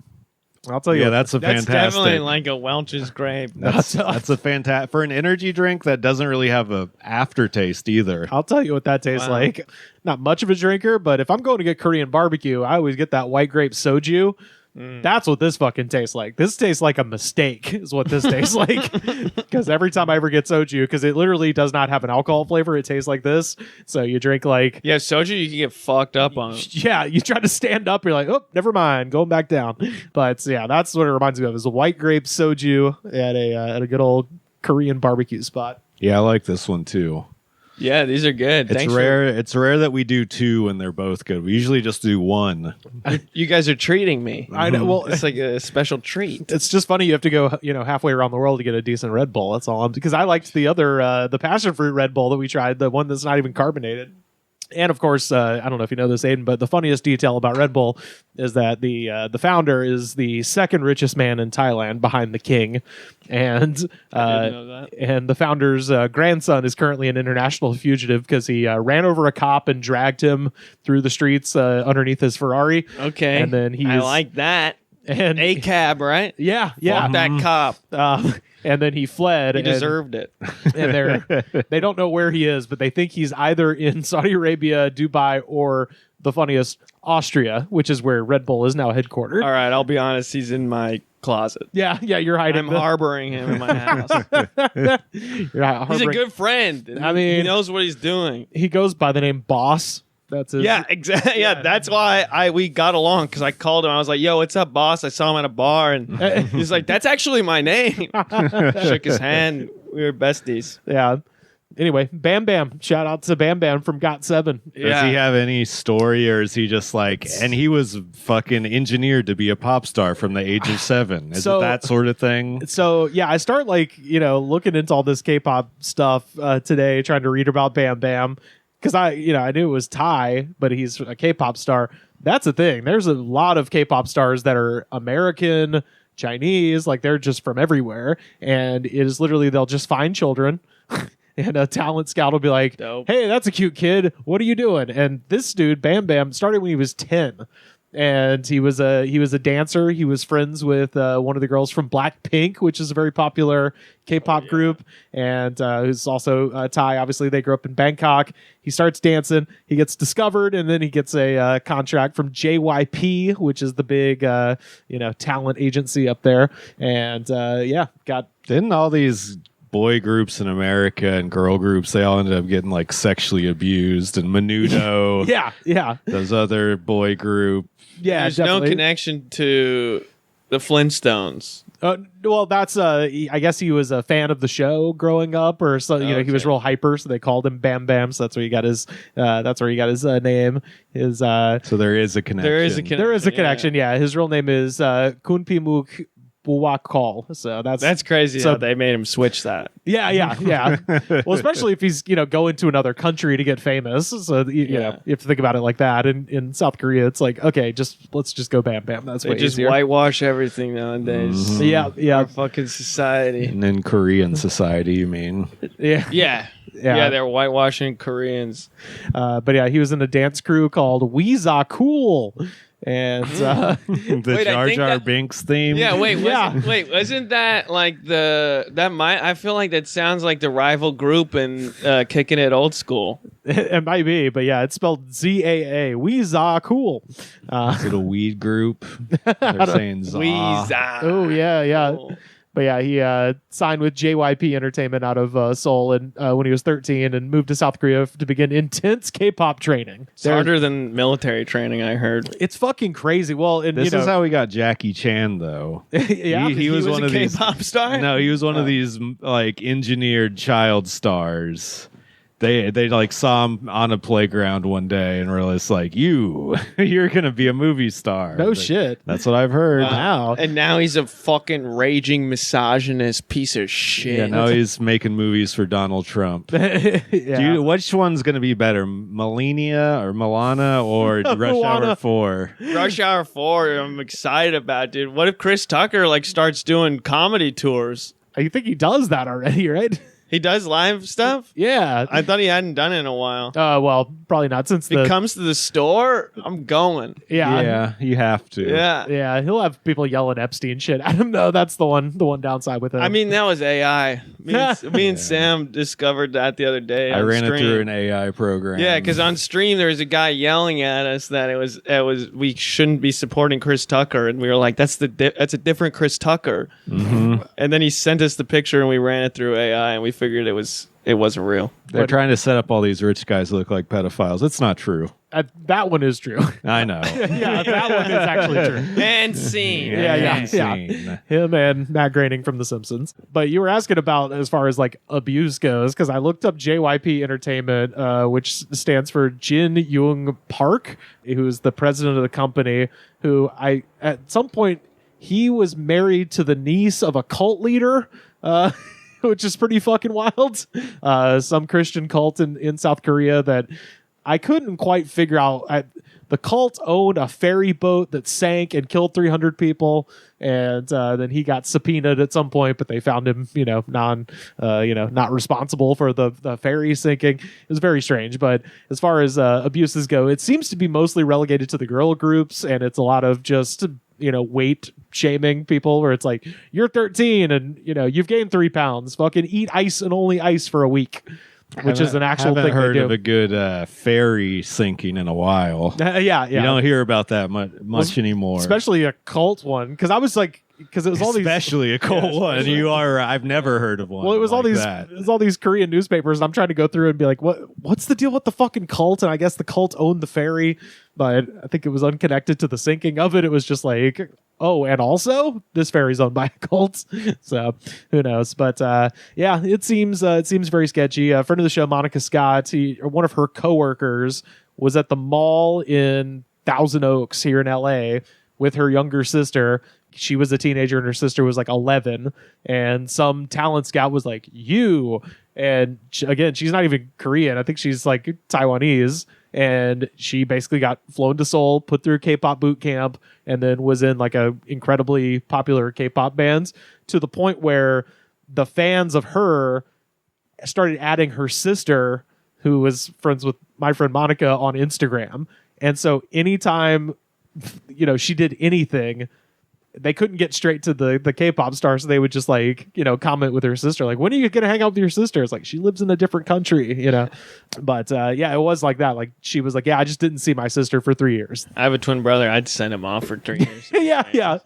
I'll tell you. Yeah, what, that's a that's fantastic. definitely like a Welch's grape. that's a fantastic for an energy drink that doesn't really have a aftertaste either. I'll tell you what that tastes Wow. like. Not much of a drinker, but if I'm going to get Korean barbecue, I always get that white grape soju. That's what this fucking tastes like. This tastes like a mistake is what this tastes like. Because every time I ever get soju, because it literally does not have an alcohol flavor, it tastes like this. So you drink like, Yeah, soju you can get fucked up on. yeah, you try to stand up, you're like, oh, never mind, going back down. But yeah, that's what it reminds me of is a white grape soju at a good old Korean barbecue spot. Yeah, I like this one too. Yeah, these are good. It's Thanks rare. It's rare that we do two and they're both good. We usually just do one. You guys are treating me. I know. Well, It's like a special treat. it's just funny you have to go, halfway around the world to get a decent Red Bull. That's all. Because I liked the other, the passion fruit Red Bull that we tried, the one that's not even carbonated. And of course, I don't know if you know this, Aiden, but the funniest detail about Red Bull is that the founder is the second richest man in Thailand behind the king, and I didn't know that. and the founder's grandson is currently an international fugitive because he ran over a cop and dragged him through the streets underneath his Ferrari. Okay. And then I like that. and A cab, right? yeah. Fuck that cop. And then he fled. He and- deserved it. and they don't know where he is, but they think he's either in Saudi Arabia, Dubai, or the funniest, Austria, which is where Red Bull is now headquartered. All right, I'll be honest. He's in my closet. Yeah, you're hiding. I'm harboring him in my house. You're He's a harboring- good friend. I mean- he knows what he's doing. He goes by the name Boss. That's his. Yeah, exactly. Yeah, that's why we got along because I called him. I was like, "Yo, what's up, boss?" I saw him at a bar, and he's like, "That's actually my name." Shook his hand. We were besties. Yeah. Anyway, Bam Bam. Shout out to Bam Bam from Got7. Does he have any story, or is he just like? And he was fucking engineered to be a pop star from the age of 7. Is So- it that sort of thing? So yeah, I start looking into all this K-pop stuff today, trying to read about Bam Bam because I knew it was Thai, but he's a K-pop star. That's the thing. There's a lot of K-pop stars that are American, Chinese, like they're just from everywhere, and it is literally they'll just find children. And a talent scout will be like, Dope. "Hey, that's a cute kid. What are you doing?" And this dude, Bam Bam, started when he was 10. And he was a dancer. He was friends with one of the girls from Blackpink, which is a very popular K-pop group, and who's also Thai. Obviously, they grew up in Bangkok. He starts dancing. He gets discovered, and then he gets a contract from JYP, which is the big talent agency up there. And Didn't all these boy groups in America and girl groups, they all ended up getting like sexually abused? And Menudo, yeah, those other boy group. yeah. There's definitely. no connection to the Flintstones. Well, that's I guess he was a fan of the show growing up, or so. He was Okay. real hyper, so they called him Bam Bam. So that's where he got his. Name. His. So there is a connection. There is a connection. There is a yeah. connection. Yeah, his real name is Kunpimuk Buwakol. So That's crazy So- how they made him switch that. yeah. Well, especially if he's going to another country to get famous. So you have to think about it like that. And in South Korea, it's like, okay, let's just go Bam Bam. That's They way just easier. whitewash everything nowadays. Yeah. Our fucking society. And in Korean society, you mean? Yeah. Yeah, they're whitewashing Koreans. But yeah, he was in a dance crew called Weeza Cool. And The Wait, I Jar think Jar that- Binks theme? Yeah, wait, Yeah. wasn't that like I feel like that sounds like the rival group in Kicking It Old School. it might be, but yeah, it's spelled ZAA. Weeza Cool. Is it a weed group? They're saying za. Weeza. Oh, yeah. But yeah, he signed with JYP Entertainment out of Seoul and when he was 13 and moved to South Korea to begin intense K-pop training. It's harder than military training, I heard. It's fucking crazy. Well, and This is how we got Jackie Chan, though. yeah, he was one a of these. K-pop star. No, he was one of these like engineered child stars. They like saw him on a playground one day and were just like, you're gonna be a movie star. No shit. That's what I've heard. Wow. And now he's a fucking raging misogynist piece of shit. Yeah, now he's making movies for Donald Trump. Yeah. Which one's gonna be better, Melania or Milana or Rush Hour 4? Rush Hour 4, I'm excited about, dude. What if Chris Tucker like starts doing comedy tours? I think he does that already, right? He does live stuff? Yeah. I thought he hadn't done it in a while. Well, probably not since If he comes to the store, I'm going. Yeah, you have to. Yeah. He'll have people yelling Epstein shit at him. No, that's the one downside with it. I mean, that was AI. Me and Sam discovered that the other day. I on ran it stream. through an AI program. Yeah, because on stream there was a guy yelling at us that it was we shouldn't be supporting Chris Tucker, and we were like, that's a different Chris Tucker. Mm-hmm. And then he sent us the picture, and we ran it through AI, and we figured it wasn't real. They're trying to set up all these rich guys to look like pedophiles. It's not true. that one is true. I know. Yeah, that one is actually true. And scene. Yeah. Him and Matt Groening from The Simpsons. But you were asking about as far as like abuse goes, because I looked up JYP Entertainment, which stands for Jin Young Park, who's the president of the company, who at some point he was married to the niece of a cult leader. Which is pretty fucking wild. Some Christian cult in South Korea that I couldn't quite figure out. The cult owned a ferry boat that sank and killed 300 people, and then he got subpoenaed at some point, but they found him, not responsible for the ferry sinking. It was very strange. But as far as abuses go, it seems to be mostly relegated to the girl groups, and it's a lot of just weight shaming people, where it's like, you're 13 and you've gained 3 pounds, fucking eat ice and only ice for a week, which is an actual thing. Heard they do. of a good ferry sinking in a while. Yeah. You don't hear about that much anymore, especially a cult one, because I was like, because it was all these, especially a cult one. I've never heard of one. Well, it was like all these, that. it was all these Korean newspapers, and I'm trying to go through and be like, what's the deal with the fucking cult? And I guess the cult owned the ferry, but I think it was unconnected to the sinking of it. It was just like, oh, and also this ferry's owned by a cult. So who knows? But it seems very sketchy. A friend of the show, Monica Scott, one of her coworkers, was at the mall in Thousand Oaks here in LA with her younger sister. She was a teenager and her sister was like 11, and some talent scout was like, you. And again, she's not even Korean. I think she's like Taiwanese. And she basically got flown to Seoul, put through K-pop boot camp, and then was in like a incredibly popular K-pop bands, to the point where the fans of her started adding her sister, who was friends with my friend Monica, on Instagram. And so anytime, she did anything, they couldn't get straight to the K-pop star, so they would just like, comment with her sister, like, when are you gonna hang out with your sister? It's like, she lives in a different country, But it was like that. Like, she was like, yeah, I just didn't see my sister for 3 years. I have a twin brother. I'd send him off for 3 years. Yeah.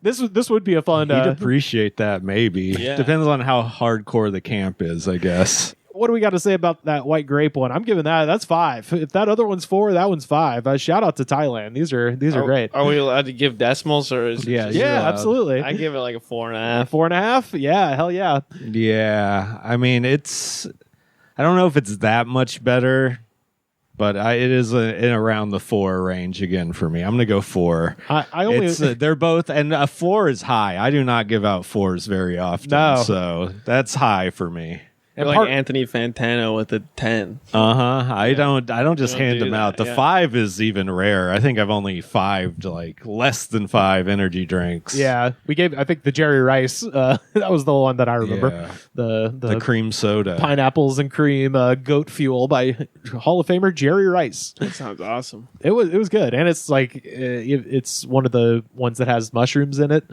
This would be a fun. He'd appreciate that, maybe. Yeah. Depends on how hardcore the camp is, I guess. What do we got to say about that white grape one? I'm giving that's 5. If that other one's 4, that one's 5. Shout out to Thailand. These are great. Are we allowed to give decimals, or is it Yeah, just- Absolutely. I give it like a 4.5. 4.5? Yeah, hell yeah. Yeah, I mean, I don't know if it's that much better, but it is in around the 4 range again for me. I'm gonna go 4. I only They're both, and a 4 is high. I do not give out 4s very often, No. so that's high for me. You're like Anthony Fantano with a 10. I don't just don't hand do them that, out. The yeah. 5 is even rare. I think I've only 5 to like less than 5 energy drinks. Yeah, we gave, I think, the Jerry Rice. That was the one that I remember. Yeah. The cream soda. pineapples and cream goat fuel by Hall of Famer Jerry Rice. That sounds awesome. It was good, and it's like it's one of the ones that has mushrooms in it.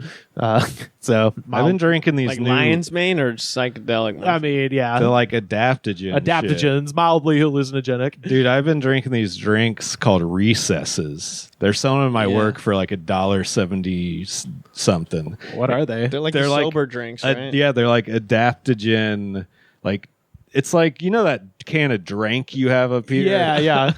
So I've been drinking these Like new. lion's mane or psychedelic? I mean, yeah, They're like adaptogen. shit. adaptogens, mildly hallucinogenic. Dude, I've been drinking these drinks called recesses. They're selling in my Yeah. work for like $1.70 something. What are they? They're like They're the like- sober drinks, right? Yeah, they're like adaptogen. Like, it's like, that can of drink you have up here. Yeah.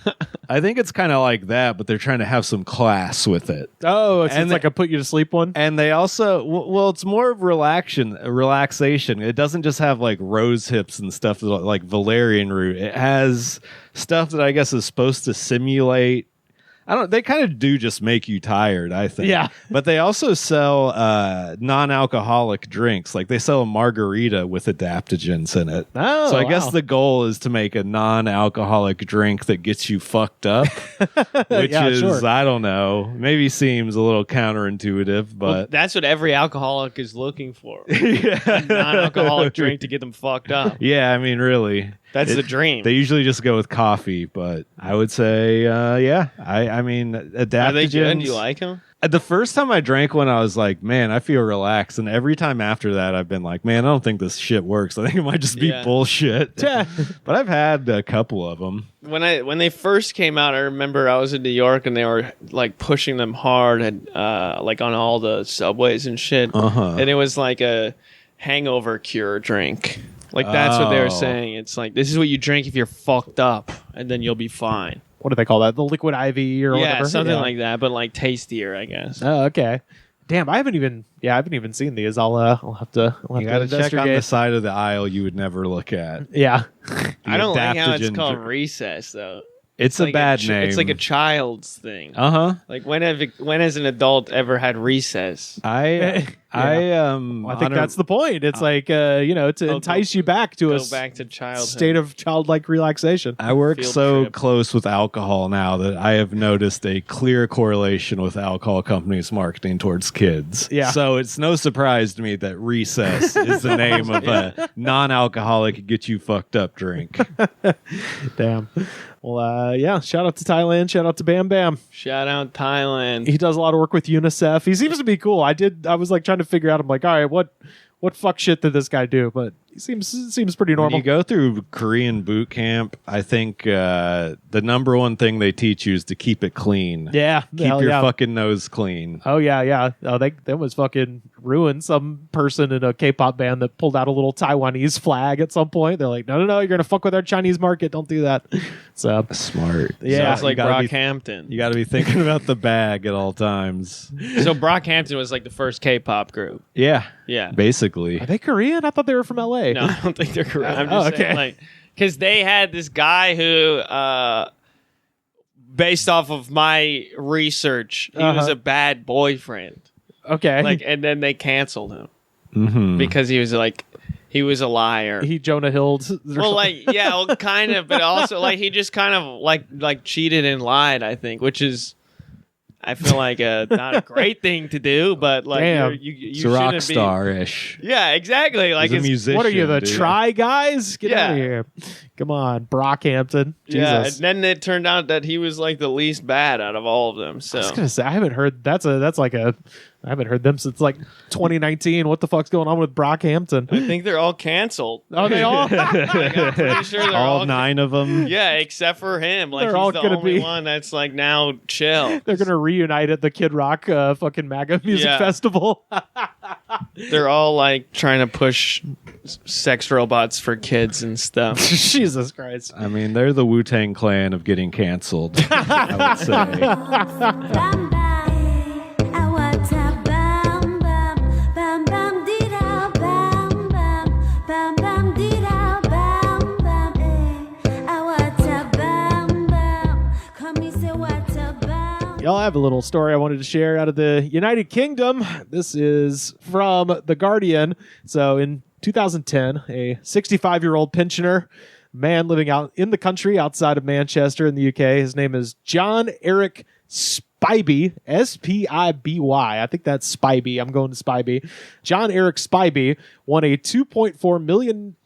I think it's kind of like that, but they're trying to have some class with it. Oh, it's And like a put you to sleep one. And they also, well, it's more of relaxation. It doesn't just have like rose hips and stuff like valerian root. It has stuff that I guess is supposed to simulate. They kind of do just make you tired, I think. Yeah. But they also sell non-alcoholic drinks. Like they sell a margarita with adaptogens in it. Oh, so I guess wow. the goal is to make a non-alcoholic drink that gets you fucked up, which Yeah, is, sure. I don't know, maybe seems a little counterintuitive, Well, but that's what every alcoholic is looking for. A non-alcoholic drink to get them fucked up. yeah, I mean, really. That's the dream. They usually just go with coffee, but I would say, yeah. I mean, adaptogens. Are they good? Do you like them? The first time I drank one, I was like, man, I feel relaxed. And every time after that, I've been like, man, I don't think this shit works. I think it might just be Yeah. bullshit. Yeah. But I've had a couple of them. When they first came out, I remember I was in New York and they were like pushing them hard and like on all the subways and shit. Uh-huh. And it was like a hangover cure drink. Like that's what they were Oh. saying. It's like this is what you drink if you're fucked up, and then you'll be fine. What do they call that? The liquid IV or Yeah, whatever? something like that, but like tastier, I guess. Oh, okay. Damn, I haven't even seen these. I'll have to You got to check on the side of the aisle you would never look at. Yeah. I don't like how it's adaptogen called dr- recess though. It's a Like bad name. It's like a child's thing. Uh-huh. Like when has an adult ever had recess? I Well, I think that's the point. It's like to entice you back to Go a back to childhood. state of childlike relaxation. I work Field so trip. close with alcohol now that I have noticed a clear correlation with alcohol companies marketing towards kids. Yeah. So it's no surprise to me that Recess is the name of a non-alcoholic get you fucked up drink. Damn. Well, yeah. Shout out to Thailand. Shout out to Bam Bam. Shout out Thailand. He does a lot of work with UNICEF. He seems to be cool. I was like trying to figure out. I'm like, all right, what fuck shit did this guy do? But he seems pretty When normal. you go through Korean boot camp, I think the number one thing they teach you is to keep it clean. Yeah. Keep hell your yeah. fucking nose clean. Oh yeah. Oh, that was fucking ruined. Some person in a K-pop band that pulled out a little Taiwanese flag at some point. They're like, no, you're gonna fuck with our Chinese market. Don't do that. So Smart. Yeah. Sounds like You gotta be- Brockhampton. You got to be thinking about the bag at all times. So Brockhampton was like the first K-pop group. Yeah. Yeah. Basically. are they Korean? I thought they were from LA. No, I don't think they're correct. I'm Oh, just saying, okay. like, because they had this guy who, based off of my research, he was a bad boyfriend. Okay. Like, and then they canceled him Mm-hmm. because he was a liar. he Jonah Hilled. Well, like, yeah, well, kind of, but also like he just kind of like cheated and lied. I think, which is, I feel like not a great thing to do, but like Damn. you It's a rock shouldn't be- star-ish. Yeah, exactly. Like He's a it's, musician. what are you, the dude. Try Guys? Get Yeah. out of here. Come on, Brockhampton. yeah. And Jesus. then it turned out that he was like the least bad out of all of them. So I was gonna say I haven't heard I haven't heard them since like 2019. What the fuck's going on with Brockhampton? I think they're all canceled. Oh, they all? Like, I'm pretty sure they're All all 9 of them. Yeah, except for him. Like They're he's all the gonna only be- one that's like now chill. They're gonna reunite at the Kid Rock fucking MAGA music Yeah. festival. They're all like trying to push sex robots for kids and stuff. Jesus Christ. I mean, they're the Wu-Tang Clan of getting canceled, I would say. Bam bam, I want a bam bam, bam bam dee da, bam bam, bam bam dee da, bam bam. I want a bam bam, come me say what a bam. Y'all have a little story I wanted to share out of the United Kingdom. This is from The Guardian. So in 2010, a 65-year-old pensioner, man living out in the country outside of Manchester in the UK. His name is John Eric Spivey, S-P-I-B-Y. I think that's Spivey. I'm going to Spivey. John Eric Spivey won a £2.4 million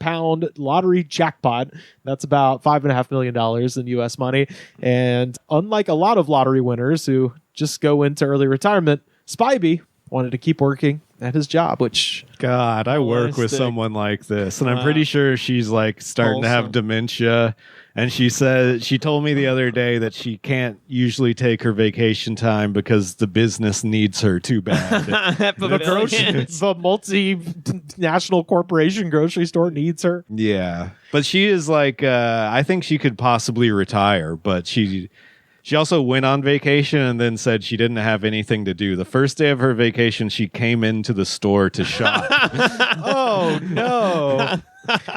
lottery jackpot. That's about $5.5 million in U.S. money. And unlike a lot of lottery winners who just go into early retirement, Spivey wanted to keep working at his job, which God, I work with Realistic. someone like this, and I'm pretty sure she's like starting to have Wholesome. dementia. And she told me the other day that she can't usually take her vacation time because the business needs her too bad. the multinational corporation grocery store needs her. Yeah, but she is like, I think she could possibly retire, but she She also went on vacation and then said she didn't have anything to do. The first day of her vacation, she came into the store to shop. Oh no.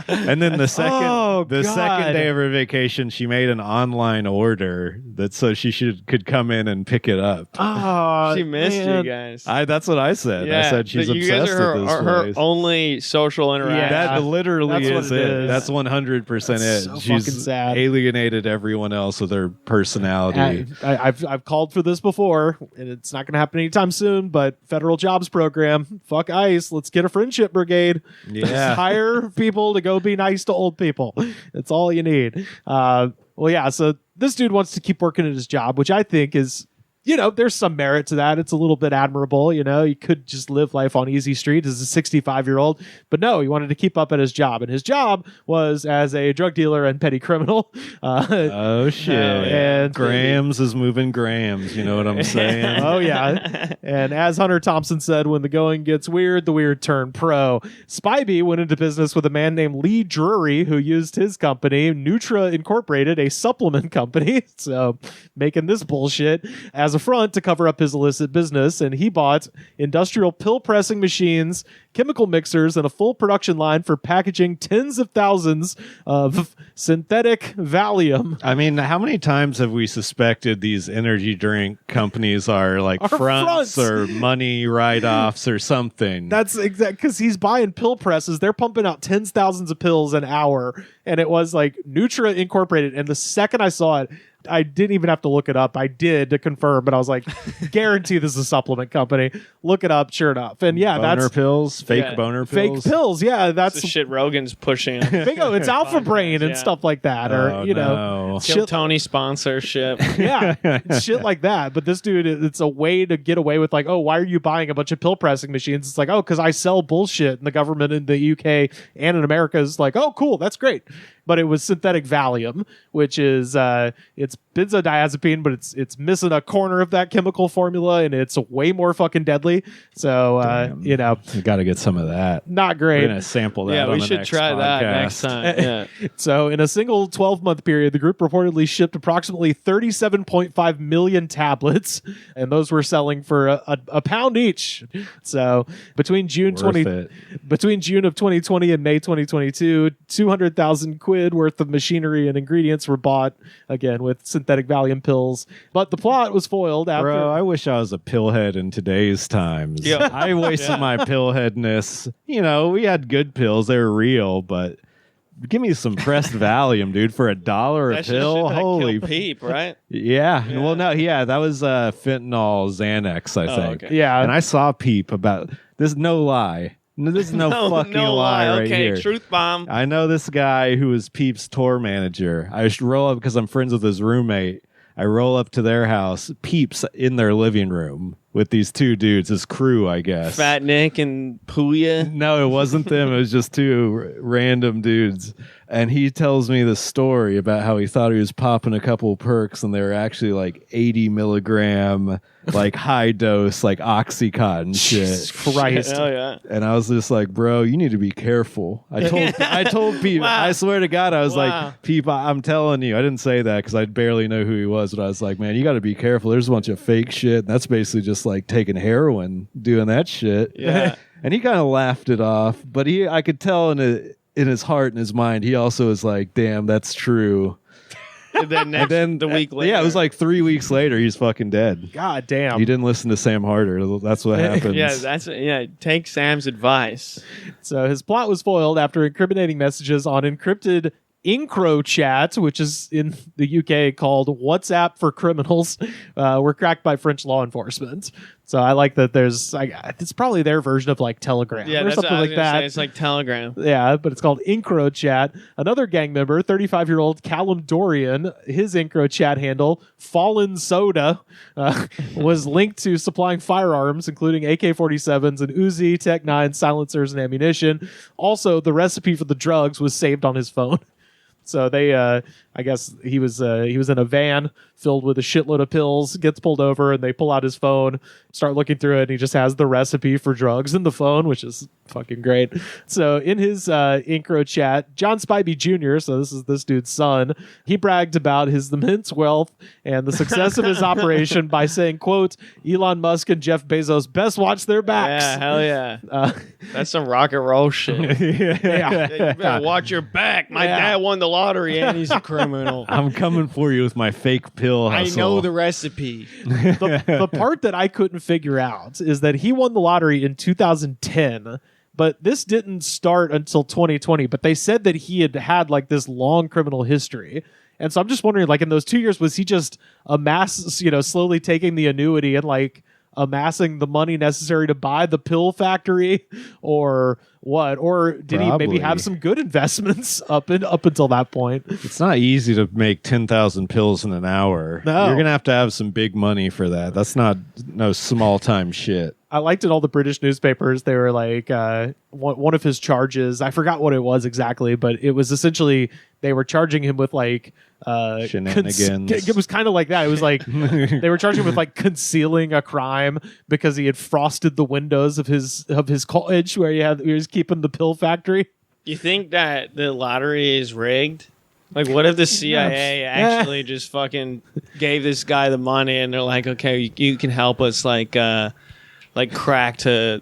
And then the second God. second day of her vacation, she made an online order that so she could come in and pick it up. Oh, She missed man. you guys. That's what I said. I said she's you guys obsessed are with this her place. only social interaction. That literally That's what is it it. is. That's 100% it. That's so She's fucking sad. alienated everyone else with her personality. I've called for this before, and it's not going to happen anytime soon. But federal jobs program, fuck ICE. Let's get a friendship brigade. Yeah. Just hire people to go be nice to old people. That's all you need. Well, yeah. So this dude wants to keep working at his job, which I think is, there's some merit to that. It's a little bit admirable. You could just live life on easy street as a 65-year-old, but no, he wanted to keep up at his job, and his job was as a drug dealer and petty criminal. Oh shit! And Grams is moving grams. You know what I'm saying? Oh yeah. And as Hunter Thompson said, when the going gets weird, the weird turn pro. Spivey went into business with a man named Lee Drury, who used his company, Nutra Incorporated, a supplement company, so making this bullshit as a front to cover up his illicit business. And he bought industrial pill pressing machines, chemical mixers, and a full production line for packaging tens of thousands of synthetic Valium. I mean, how many times have we suspected these energy drink companies are like Are fronts fronts. or money write-offs or something? That's exact because he's buying pill presses. They're pumping out tens of thousands of pills an hour, and it was like Nutra Incorporated. And the second I saw it, I didn't even have to look it up. I did to confirm, but I was like, guarantee this is a supplement company. Look it up, sure enough. And yeah, boner that's pills, fake Yeah. boner fake pills. pills. Yeah, That's that's the shit Rogan's pushing. bingo. It's Alpha Brain and yeah. stuff like that, or Oh, you know, no. Kill shit. Tony sponsorship. Yeah, it's shit like that. But this dude, it's a way to get away with like, oh, why are you buying a bunch of pill pressing machines? It's like, oh, because I sell bullshit, and the government in the UK and in America is like, oh, cool, that's great. But it was synthetic Valium, which is it's benzodiazepine, but it's missing a corner of that chemical formula, and it's way more fucking deadly. So We got to get some of that. not We're great. gonna sample that. Yeah, on we the should next try that podcast. next time. Yeah. So in a single 12-month period, the group reportedly shipped approximately 37.5 million tablets, and those were selling for a pound each. So between June Worth 20 it. between June of 2020 and May 2022, 200,000 quid worth of machinery and ingredients were bought, again with synthetic Valium pills. But the plot was foiled after. Bro, I wish I was a pillhead in today's times. Yeah. I wasted my pillheadness. We had good pills; they were real, but give me some pressed Valium, dude, for $1 a That shit pill. that Holy, kill Peep, right? yeah. Well, no, yeah, that was fentanyl Xanax, I think. okay. Yeah. And I saw Peep about this. No lie. No, this is no fucking lie right okay, here. truth bomb. I know this guy who was Peep's tour manager. I just roll up because I'm friends with his roommate. I roll up to their house. Peep's in their living room with these two dudes, his crew, I guess. Fat Nick and Puya. No, it wasn't them. It was just two random dudes. And he tells me the story about how he thought he was popping a couple perks, and they were actually like 80 milligram, like high dose, like Oxycontin shit. Christ. Hell yeah. And I was just like, bro, you need to be careful. I told Pete, Wow. I swear to God, I was Wow. like, Pete, I'm telling you, I didn't say that because I barely know who he was, but I was like, man, you got to be careful. There's a bunch of fake shit. And that's basically just like taking heroin, doing that shit. Yeah. And he kind of laughed it off, but I could tell in his heart and his mind, he also was like, damn, that's true. And then the week later. Yeah, it was like 3 weeks later, he's fucking dead. God damn. He didn't listen to Sam Harder. That's what happens. Yeah, take Sam's advice. So his plot was foiled after incriminating messages on encrypted EncroChat, which is in the UK called WhatsApp for criminals, were cracked by French law enforcement. So I like that there's, it's probably their version of like Telegram Yeah, or that's something what I was like gonna that. say. It's like Telegram. Yeah, but it's called EncroChat. Another gang member, 35-year-old Callum Dorian, his EncroChat handle, Fallen Soda, was linked to supplying firearms, including AK-47s and Uzi, Tech-9, silencers, and ammunition. Also, the recipe for the drugs was saved on his phone. So they, I guess he was in a van filled with a shitload of pills, gets pulled over, and they pull out his phone, start looking through it, and he just has the recipe for drugs in the phone, which is Fucking great. So in his Incro chat, John Spivey Jr., so this is this dude's son, he bragged about his immense wealth and the success of his operation by saying, quote, Elon Musk and Jeff Bezos best watch their backs. Yeah, hell yeah. That's some rock and roll shit. Yeah. You better watch your back. My dad won the lottery and he's a criminal. I'm coming for you with my fake pill I hustle. know the recipe. The part that I couldn't figure out is that he won the lottery in 2010, but this didn't start until 2020. But they said that he had like this long criminal history. And so I'm just wondering, like in those 2 years, was he just slowly taking the annuity and like amassing the money necessary to buy the pill factory or what? Or did he maybe have some good investments up until that point? It's not easy to make 10,000 pills in an hour. No. You're going to have some big money for that. That's not no small time shit. I liked in all the British newspapers. They were like, one of his charges, I forgot what it was exactly, but it was essentially they were charging him with like shenanigans. It was kind of like that. It was like they were charging him with like concealing a crime because he had frosted the windows of his college where he was keeping the pill factory. You think that the lottery is rigged? Like, what if the CIA actually just fucking gave this guy the money and they're like, okay, you can help us like crack to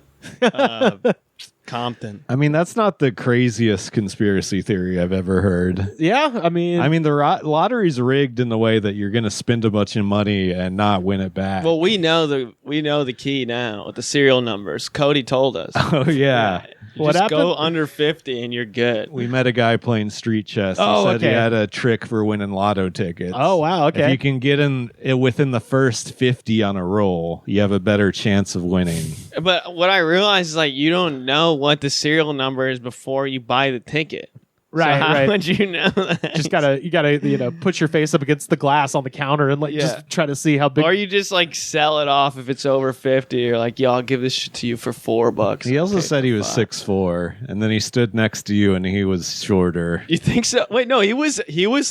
Compton. I mean, that's not the craziest conspiracy theory I've ever heard. Yeah, I mean, the lottery's rigged in the way that you're going to spend a bunch of money and not win it back. Well, we know the key now with the serial numbers. Cody told us. Oh yeah. What just happened? Go under 50 and you're good. We met a guy playing street chess. He said he had a trick for winning lotto tickets. Oh, wow. Okay. If you can get in within the first 50 on a roll, you have a better chance of winning. But what I realized is like you don't know what the serial number is before you buy the ticket. Right, so how right. would you know that? You gotta put your face up against the glass on the counter and just try to see how big. Or you just like sell it off if it's over 50. You're like, yo, I'll give this shit to you for $4. He also said he was 6'4", and then he stood next to you and he was shorter. You think so? Wait, no, he was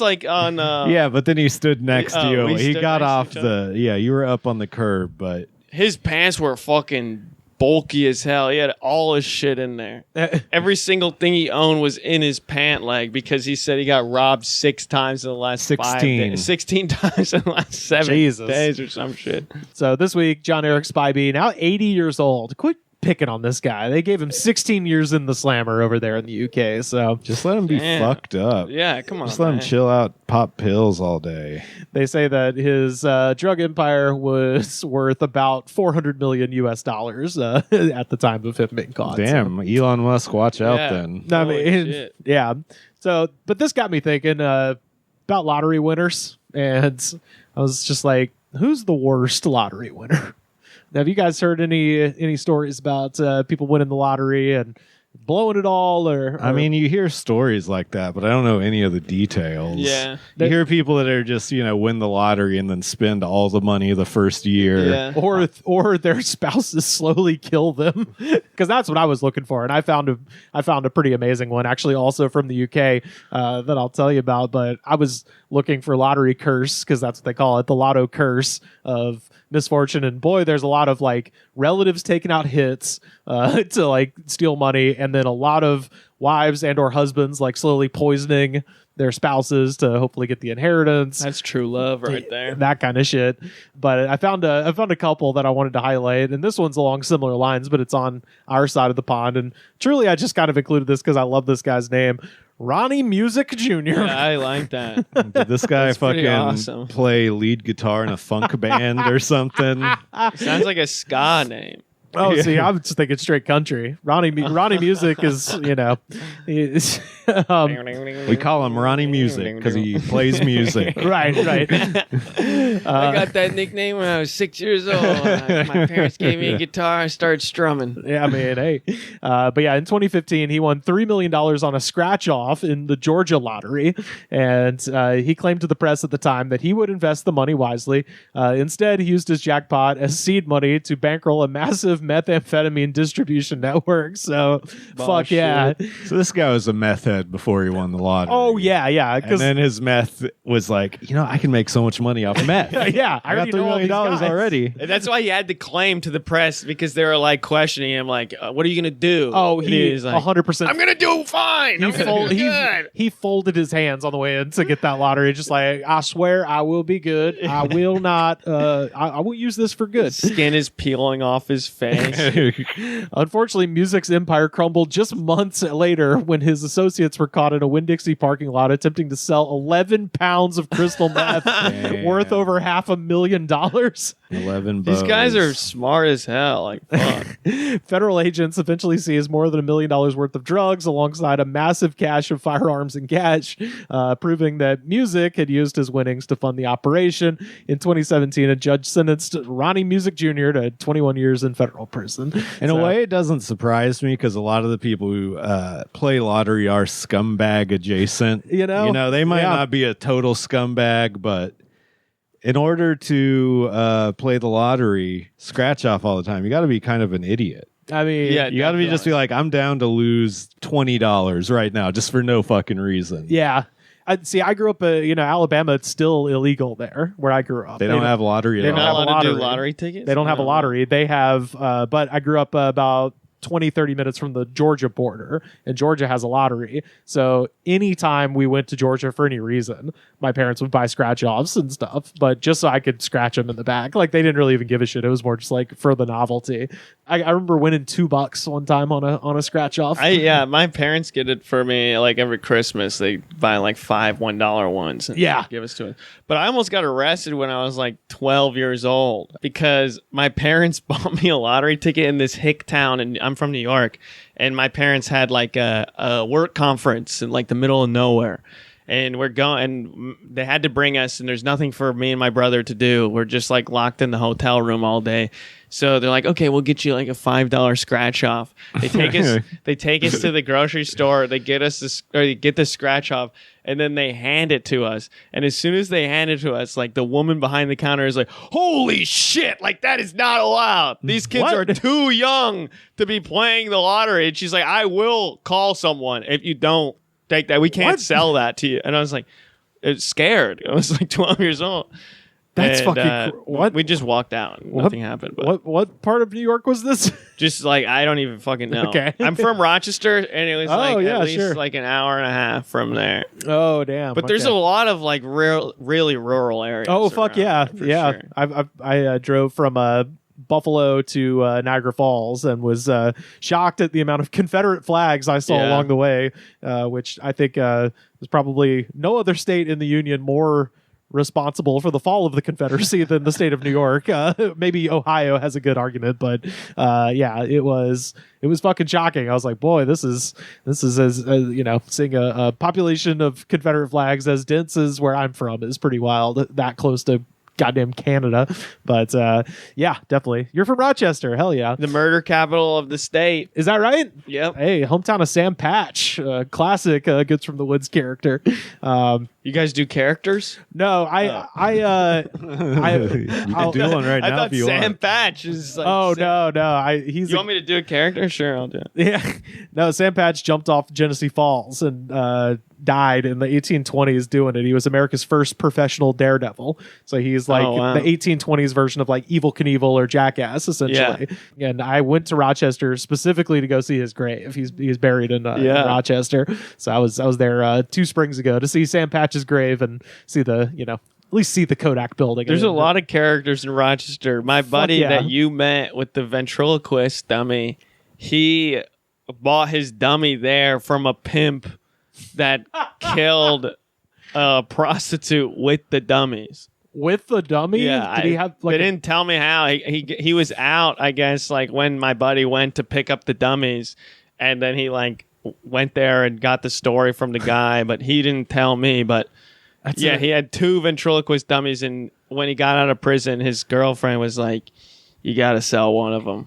like on. Yeah, but then he stood next to you. He got off you were up on the curb, but his pants were fucking bulky as hell. He had all his shit in there. Every single thing he owned was in his pant leg because he said he got robbed 6 times in the last 5 days. 16 times in the last 7 days or some shit. So this week, John Eric Spivey, now 80 years old. Quit picking on this guy. They gave him 16 years in the slammer over there in the UK. So just let him be fucked up. Yeah, come on. Just let him chill out, pop pills all day. They say that his drug empire was worth about $400 million at the time of him being caught. Damn, Elon Musk, watch out then. I mean, yeah. So, but this got me thinking about lottery winners, and I was just like, who's the worst lottery winner? Have you guys heard any stories about people winning the lottery and blowing it all? Or I mean, you hear stories like that, but I don't know any of the details. Yeah, you hear people that are just win the lottery and then spend all the money the first year, or their spouses slowly kill them, because that's what I was looking for, and I found a pretty amazing one actually, also from the UK that I'll tell you about. But I was looking for lottery curse because that's what they call it, the lotto curse of misfortune, and boy, there's a lot of like relatives taking out hits to like steal money, and then a lot of wives and or husbands like slowly poisoning their spouses to hopefully get the inheritance. That's true love right there. That kind of shit. But I found a couple that I wanted to highlight, and this one's along similar lines, but it's on our side of the pond. And truly, I just kind of included this because I love this guy's name. Ronnie Music Jr. Yeah, I like that. Did this guy fucking awesome. play lead guitar in a funk band or something? Sounds like a ska name. Oh, see, I'm just thinking straight country. Ronnie Music is, we call him Ronnie Music because he plays music. Right. I got that nickname when I was 6 years old. My parents gave me a guitar. I started strumming. Yeah, I mean, hey. But yeah, in 2015, he won $3 million on a scratch-off in the Georgia lottery. And he claimed to the press at the time that he would invest the money wisely. Instead, he used his jackpot as seed money to bankroll a massive methamphetamine distribution network. So fuck yeah. So this guy was a meth head before he won the lottery. Oh yeah, yeah. And then his meth was like, I can make so much money off meth. Yeah, I got $3 million already. And that's why he had to claim to the press, because they were like questioning him, like, "What are you gonna do?" Oh, And he was like, 100%. "I'm gonna do fine. I'm gonna do good." He folded his hands on the way in to get that lottery. Just like, I swear I will be good. I will not. I will use this for good. Skin is peeling off his face. Unfortunately, music's empire crumbled just months later when his associates were caught in a Winn-Dixie parking lot attempting to sell 11 pounds of crystal meth worth over $500,000. 11 These bows. guys are smart as hell. Like, fuck. Federal agents eventually seized more than $1 million worth of drugs alongside a massive cache of firearms and cash, proving that music had used his winnings to fund the operation. In 2017, a judge sentenced Ronnie Music Jr. to 21 years in federal prison. In a way, it doesn't surprise me because a lot of the people who play lottery are scumbag adjacent. They might not be a total scumbag, but in order to play the lottery, scratch off all the time, you got to be kind of an idiot. I mean, You got to just be like, I'm down to lose $20 right now just for no fucking reason. yeah. I grew up, Alabama. It's still illegal there where I grew up. They don't have lottery at they all. don't Not have a allowed to do lottery. lottery tickets. They don't have a lottery. They have, but I grew up about 20, 30 minutes from the Georgia border, and Georgia has a lottery. So anytime we went to Georgia for any reason, my parents would buy scratch offs and stuff, but just so I could scratch them in the back. Like, they didn't really even give a shit. It was more just like for the novelty. I remember winning $2 one time on a scratch off. My parents get it for me like every Christmas. They buy like 5 $1 ones and give us to it. But I almost got arrested when I was like 12 years old because my parents bought me a lottery ticket in this hick town, and I'm from New York, and my parents had like a work conference in like the middle of nowhere. And we're going, and they had to bring us, and there's nothing for me and my brother to do. We're just like locked in the hotel room all day. So they're like, okay, we'll get you like a $5 scratch off. They take us to the grocery store. They get the scratch off, and then they hand it to us. And as soon as they hand it to us, like the woman behind the counter is like, holy shit, like that is not allowed. These kids are too young to be playing the lottery. And she's like, I will call someone if you don't take that. We can't sell that to you. And I was like, scared. I was like 12 years old. That's fucking what? We just walked out. And nothing happened. But What part of New York was this? just like, I don't even fucking know. Okay. I'm from Rochester, and it was at least sure. like an hour and a half from there. Oh damn! But there's a lot of like really rural areas. Oh fuck yeah, for yeah. sure. I drove from Buffalo to Niagara Falls and was shocked at the amount of Confederate flags I saw along the way, which I think was probably no other state in the Union more responsible for the fall of the Confederacy than the state of New York. Maybe Ohio has a good argument, but it was fucking shocking. I was like, boy, this is as seeing a population of Confederate flags as dense as where I'm from is pretty wild. That close to goddamn Canada. But definitely. You're from Rochester. Hell yeah. The murder capital of the state. Is that right? Yep. Hey, hometown of Sam Patch. Classic Goods from the Woods character. You guys do characters? No, I'll do one right I now thought if you Sam want. Patch is like. Oh, Sam. no. He's You want me to do a character? Sure, I'll do it. Yeah. No, Sam Patch jumped off Genesee Falls and died in the 1820s doing it. He was America's first professional daredevil. So he's like the 1820s version of like Evel Knievel or Jackass, essentially. Yeah. And I went to Rochester specifically to go see his grave. He's buried in Rochester. So I was there 2 springs ago to see Sam Patch's grave and see at least see the Kodak building. There's a lot of characters in Rochester. My buddy yeah. that you met with the ventriloquist dummy, he bought his dummy there from a pimp that killed a prostitute with the dummies. With the dummy? Yeah, Did he have like they didn't tell me how. He was out, I guess, like when my buddy went to pick up the dummies, and then he like went there and got the story from the guy, but he didn't tell me. But he had 2 ventriloquist dummies, and when he got out of prison, his girlfriend was like, "You got to sell one of them."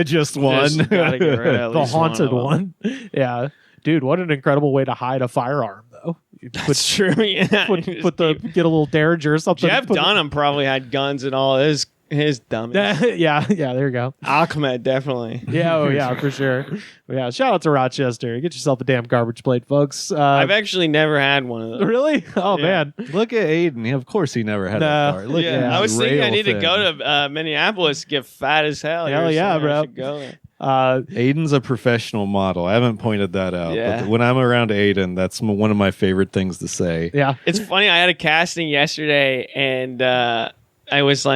Just one. Just gotta get rid of at the least haunted one. Yeah. Dude, what an incredible way to hide a firearm, though. You That's true. Yeah. get a little Derringer or something. Jeff Dunham probably had guns in all his His dummy. yeah, there you go. Ahmed, definitely. Yeah, oh yeah, for sure. Yeah, shout out to Rochester. Get yourself a damn garbage plate, folks. I've actually never had one of those. Really? Oh Yeah. man. Look at Aiden. Of course, he never had No. a car. Look Yeah, at I his was thinking I rail need to thin. go to Minneapolis to get fat as hell. You Hell were yeah, saying I bro. should go there. Aiden's a professional model. I haven't pointed that out. Yeah. But when I'm around Aiden, that's one of my favorite things to say. Yeah. It's funny. I had a casting yesterday, and I was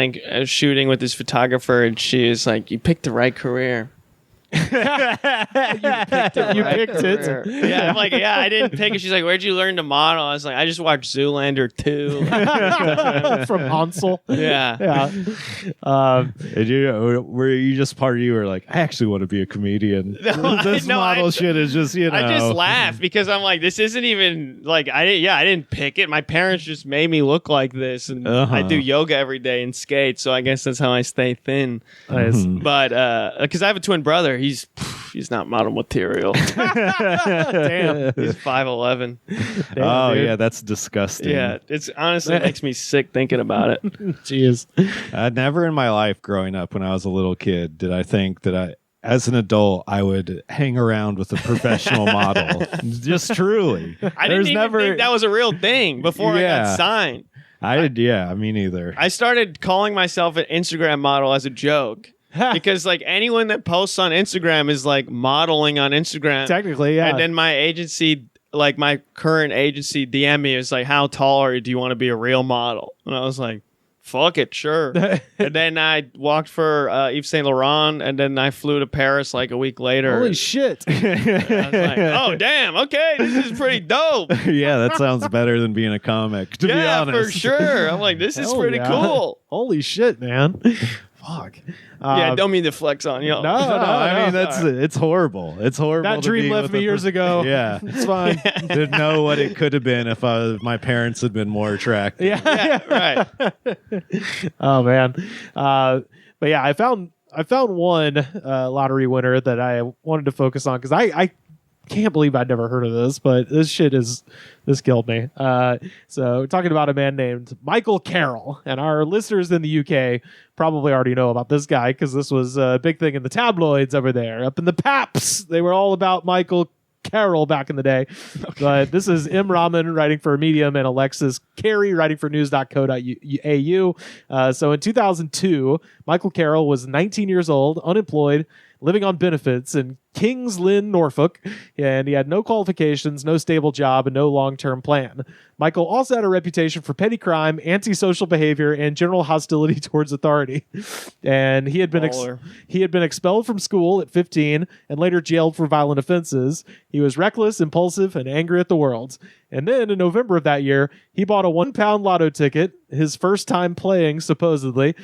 shooting with this photographer, and she was like, "You picked the right career." You picked it. Career. Yeah, I'm like, yeah, I didn't pick it. She's like, "Where'd you learn to model?" I was like, "I just watched Zoolander 2." From Hansel. Yeah. Yeah. And were you just part of you were like, I actually want to be a comedian. This No, model shit is just, I just laugh because I'm like, this isn't even like I didn't pick it. My parents just made me look like this, and I do yoga every day and skate, so I guess that's how I stay thin. Nice. But because I have a twin brother, he's not model material. Damn. He's 5'11". Oh, dude. yeah, that's disgusting. Yeah, it's honestly makes me sick thinking about it. Jeez. Never in my life growing up when I was a little kid did I think that as an adult, I would hang around with a professional model. Just truly. I didn't even think that was a real thing before I Yeah. got signed. Me neither. I started calling myself an Instagram model as a joke. Because like anyone that posts on Instagram is like modeling on Instagram. Technically, yeah. And then my agency, like my current agency, DM me, is like, "How tall are you? Do you want to be a real model?" And I was like, "Fuck it, sure." And then I walked for Yves Saint Laurent, and then I flew to Paris like a week later. Holy shit. I was like, "Oh damn, okay, this is pretty dope." Yeah, that sounds better than being a comic, to be Yeah, honest. for sure. I'm like, this is Hell pretty yeah. cool. Holy shit, man. Fuck. Yeah, don't mean to flex on you. No, I mean, no. it's horrible. It's horrible. That to dream be left with me a years ago. Yeah. It's fine. To know what it could have been if my parents had been more attractive. Yeah. Right. Oh man. But yeah, I found one lottery winner that I wanted to focus on because I can't believe I'd never heard of this, but this killed me. So talking about a man named Michael Carroll, and our listeners in the UK probably already know about this guy because this was a big thing in the tabloids over there, up in the Paps. They were all about Michael Carroll back in the day. But this is M. Rahman writing for Medium and Alexis Carey writing for news.co.au. So in 2002, Michael Carroll was 19 years old, unemployed, living on benefits in Kings Lynn, Norfolk, and he had no qualifications, no stable job, and no long-term plan. Michael also had a reputation for petty crime, antisocial behavior, and general hostility towards authority. And he had been expelled from school at 15 and later jailed for violent offenses. He was reckless, impulsive, and angry at the world. And then in November of that year, he bought a £1 lotto ticket, his first time playing, supposedly.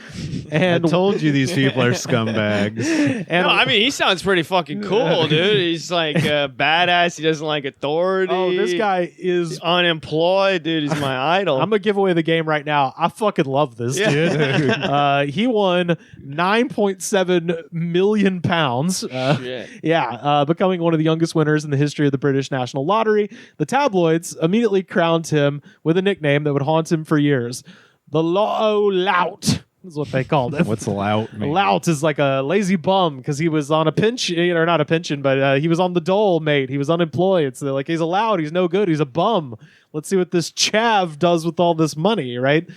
And I told you these people are scumbags. No, I mean, he sounds pretty fucking cool, dude. He's like badass. He doesn't like authority. Oh, this guy is He's unemployed, dude. He's my idol. I'm gonna give away the game right now. I fucking love this dude. He won £9.7 million. Shit. Becoming one of the youngest winners in the history of the British National Lottery. The tabloids immediately crowned him with a nickname that would haunt him for years: the Lotto Lout. Is what they called him. What's lout mean? Lout is like a lazy bum because he was on a pension, or not a pension, but he was on the dole, mate. He was unemployed. So they're like, he's a lout. He's no good. He's a bum. Let's see what this chav does with all this money, right?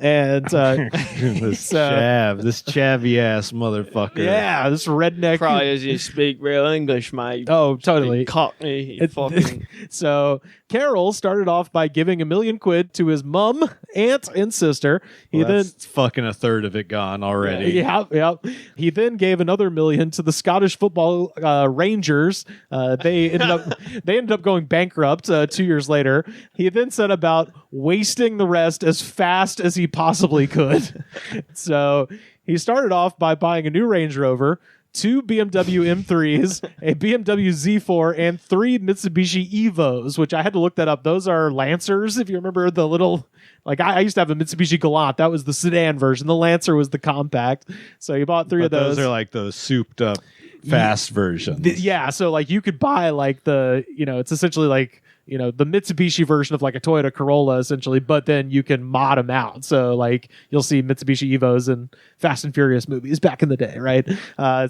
And this chavvy ass motherfucker. yeah, this redneck. Probably as you speak real English, mate. Oh, totally. Cockney. Fucking. So Carroll started off by giving £1 million to his mum, aunt, and sister. He That's fucking a third of it gone already. Yeah. He then gave another $1 million to the Scottish football Rangers. They ended up going bankrupt 2 years later. He then set about wasting the rest as fast as he possibly could. So he started off by buying a new Range Rover, 2 BMW M3s, a BMW Z4, and 3 Mitsubishi Evos, which I had to look that up. Those are Lancers, if you remember the little... Like, I used to have a Mitsubishi Galant. That was the sedan version. The Lancer was the compact. So he bought 3 of those. Those are like those souped up fast versions. So like you could buy like it's essentially like, the Mitsubishi version of like a Toyota Corolla essentially, but then you can mod them out. So like you'll see Mitsubishi Evos in Fast and Furious movies back in the day, right?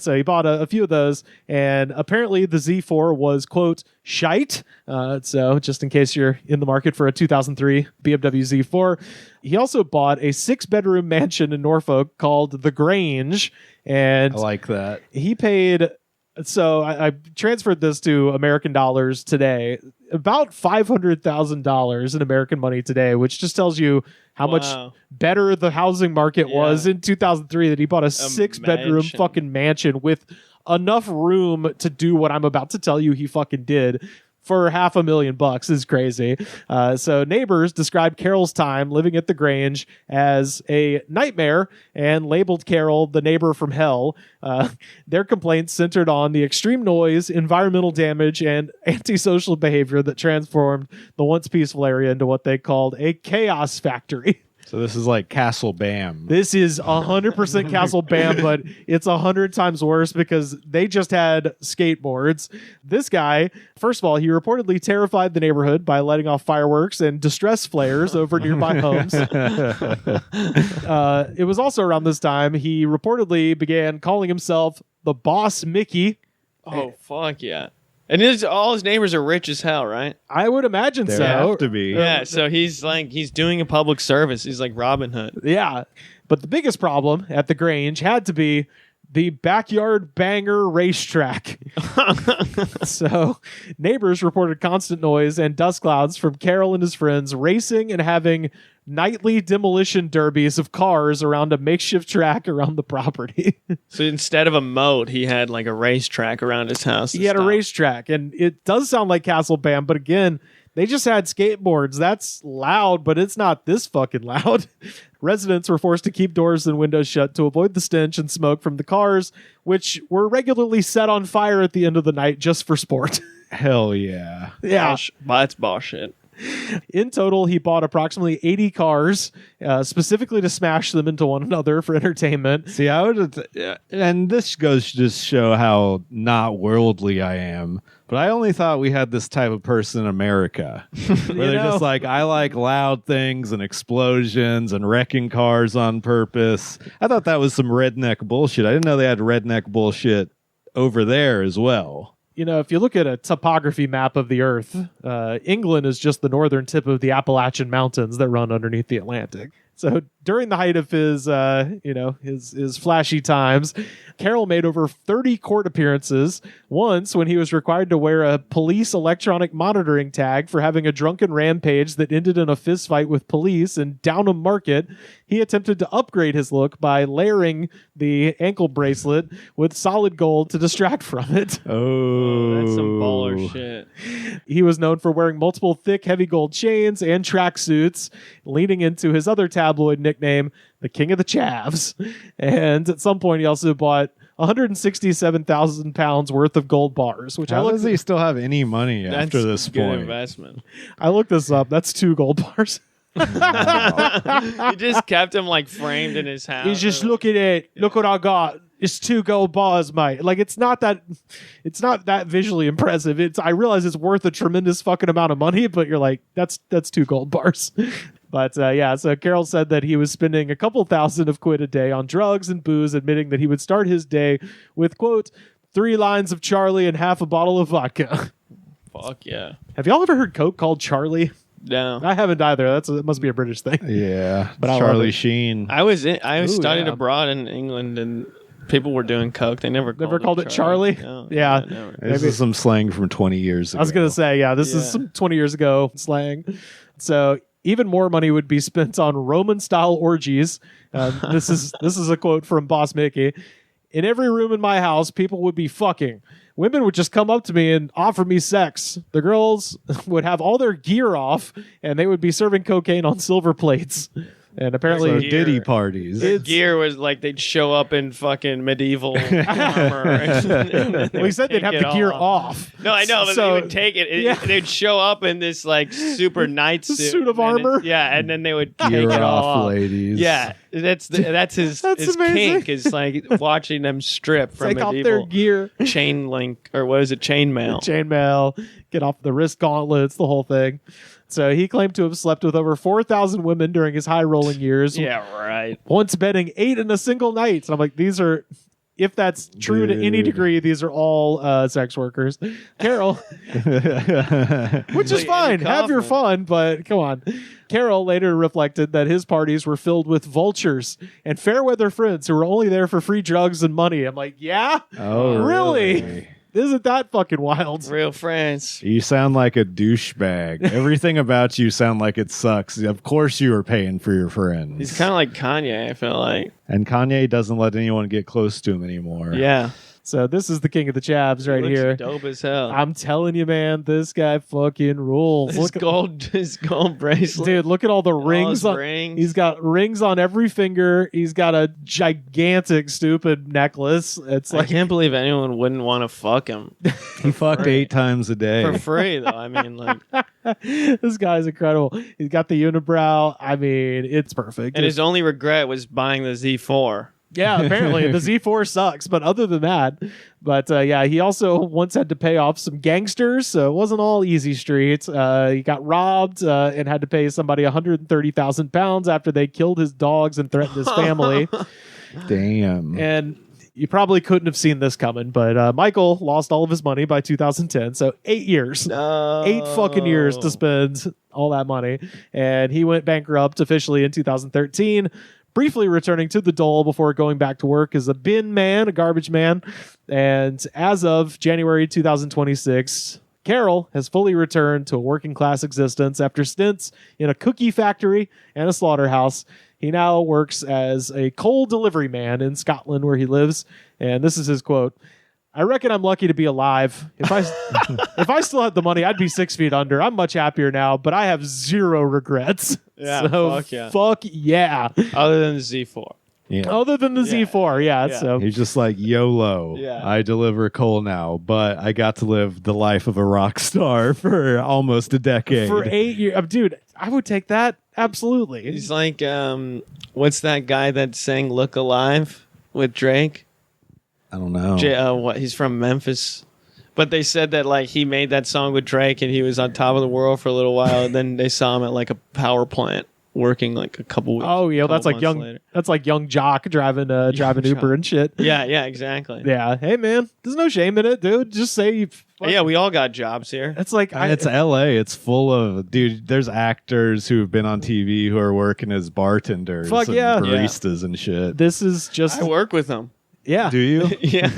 So he bought a few of those, and apparently the Z4 was, quote, shite. So just in case you're in the market for a 2003 BMW Z4. He also bought a 6-bedroom mansion in Norfolk called The Grange, and I like that. he paid... So I transferred this to American dollars today, about $500,000 in American money today, which just tells you how much better the housing market was in 2003, that he bought a 6-bedroom fucking mansion with enough room to do what I'm about to tell you he fucking did. For $500,000 is crazy. So neighbors described Carroll's time living at the Grange as a nightmare and labeled Carroll the neighbor from hell. Their complaints centered on the extreme noise, environmental damage, and antisocial behavior that transformed the once peaceful area into what they called a chaos factory. So this is like Castle Bam. This is 100% Castle Bam, but it's 100 times worse because they just had skateboards. This guy, first of all, he reportedly terrified the neighborhood by letting off fireworks and distress flares over nearby homes. It was also around this time he reportedly began calling himself the Boss Mickey. Oh, fuck yeah. And all his neighbors are rich as hell, right? I would imagine They so. have to be. Yeah, so he's doing a public service. He's like Robin Hood. Yeah. But the biggest problem at the Grange had to be the backyard banger racetrack. So neighbors reported constant noise and dust clouds from Carroll and his friends racing and having nightly demolition derbies of cars around a makeshift track around the property. So instead of a moat, he had like a racetrack around his house. He had a racetrack, and it does sound like Castle Bam, but again, they just had skateboards. That's loud, but it's not this fucking loud. Residents were forced to keep doors and windows shut to avoid the stench and smoke from the cars, which were regularly set on fire at the end of the night just for sport. Hell yeah. Yeah. That's bullshit. In total, he bought approximately 80 cars, specifically to smash them into one another for entertainment. See, I would, and this goes to just show how not worldly I am. But I only thought we had this type of person in America, where they're just like, I like loud things and explosions and wrecking cars on purpose. I thought that was some redneck bullshit. I didn't know they had redneck bullshit over there as well. If you look at a topography map of the Earth, England is just the northern tip of the Appalachian Mountains that run underneath the Atlantic. So during the height of his, his flashy times, Carroll made over 30 court appearances. Once, when he was required to wear a police electronic monitoring tag for having a drunken rampage that ended in a fistfight with police in Downham Market, he attempted to upgrade his look by layering the ankle bracelet with solid gold to distract from it. Oh, that's some baller shit. He was known for wearing multiple thick, heavy gold chains and tracksuits, leaning into his other tabloid nickname, the King of the Chavs. And at some point, he also bought 167,000 pounds worth of gold bars, which How does he still have any money after this Good point? investment. I looked this up. That's 2 gold bars. He just kept him like framed in his house. He's just look at it. Look what I got. It's 2 gold bars, mate. Like it's not that visually impressive. I realize it's worth a tremendous fucking amount of money, but you're like, that's 2 gold bars. But so Carroll said that he was spending a couple thousand of quid a day on drugs and booze, admitting that he would start his day with, quote, 3 lines of Charlie and half a bottle of vodka. Fuck yeah. Have y'all ever heard Coke called Charlie? No. I haven't either. It must be a British thing. Yeah, But I love Charlie it. Sheen. I was studied yeah. abroad in England, and people were doing coke. They never called it Charlie? No, Yeah. never. This is some slang from 20 years ago. I was going to say, this is some 20 years ago slang. So even more money would be spent on Roman-style orgies. This is a quote from Boss Mickey. In every room in my house, people would be fucking. Women would just come up to me and offer me sex. The girls would have all their gear off, and they would be serving cocaine on silver plates. And So apparently, Diddy parties. Their gear was like they'd show up in fucking medieval armor. well, he said they'd have the gear off. No, I know, but So- they would take it. They'd show up in this like super night Suit of and armor? and then they would take Gear it all off, off. ladies. Yeah, that's his That's his amazing. kink is like watching them strip from Take off their medieval gear. chain link or what is it, chainmail? Chainmail, get off the wrist gauntlets, the whole thing. So he claimed to have slept with over 4,000 women during his high rolling years. Yeah, right. Once betting 8 in a single night. And I'm like, these are, if that's true to any Dude. degree, these are all sex workers. Carroll, which is Andy fine. Have your Kaufman. fun, but come on. Carroll later reflected that his parties were filled with vultures and fair weather friends who were only there for free drugs and money. I'm like, yeah? Oh, Really? Isn't that fucking wild? Real friends. You sound like a douchebag. Everything about you sound like it sucks. Of course you were paying for your friends. He's kind of like Kanye, I feel like. And Kanye doesn't let anyone get close to him anymore. Yeah. So this is the king of the chavs right He looks here. dope as hell. I'm telling you, man, this guy fucking rules. his gold bracelet. Dude, look at all the rings. his On, rings. He's got rings on every finger. He's got a gigantic, stupid necklace. It's I like, can't believe anyone wouldn't want to fuck him He fucked 8 times a day. for free, though. I mean, like, this guy's incredible. He's got the unibrow. I mean, it's perfect. and his only regret was buying the Z4. Yeah, apparently the Z4 sucks, but other than that, yeah, he also once had to pay off some gangsters, so it wasn't all easy streets. He got robbed and had to pay somebody 130,000 pounds after they killed his dogs and threatened his family. Damn. And you probably couldn't have seen this coming, but Michael lost all of his money by 2010, so 8 years. No. 8 fucking years to spend all that money. And he went bankrupt officially in 2013, briefly returning to the dole before going back to work as a bin man, a garbage man. And as of January 2026, Carroll has fully returned to a working class existence after stints in a cookie factory and a slaughterhouse. He now works as a coal delivery man in Scotland where he lives. And this is his quote. I reckon I'm lucky to be alive. If I still had the money, I'd be 6 feet under. I'm much happier now, but I have zero regrets. Yeah, So, fuck yeah. fuck yeah. Other than the Z4. Yeah. Other than the Z4, yeah. So He's just like, YOLO. Yeah. I deliver coal now, but I got to live the life of a rock star for almost a decade. for 8 years, dude, I would take that absolutely. He's like, what's that guy that sang "Look Alive" with Drake? I don't know. What? He's from Memphis, but they said that like he made that song with Drake and he was on top of the world for a little while, and then they saw him at like a power plant working like a couple weeks. Oh yeah, that's couple like months young. later. That's like young jock driving Uber Jock. and shit. Yeah, exactly. Yeah. Hey man, there's no shame in it, dude. Just say you. Yeah, we all got jobs here. It's like It's LA. It's full of there's actors who have been on TV who are working as bartenders Fuck and yeah. baristas and shit. this is just I work with them. yeah. Do you? Yeah,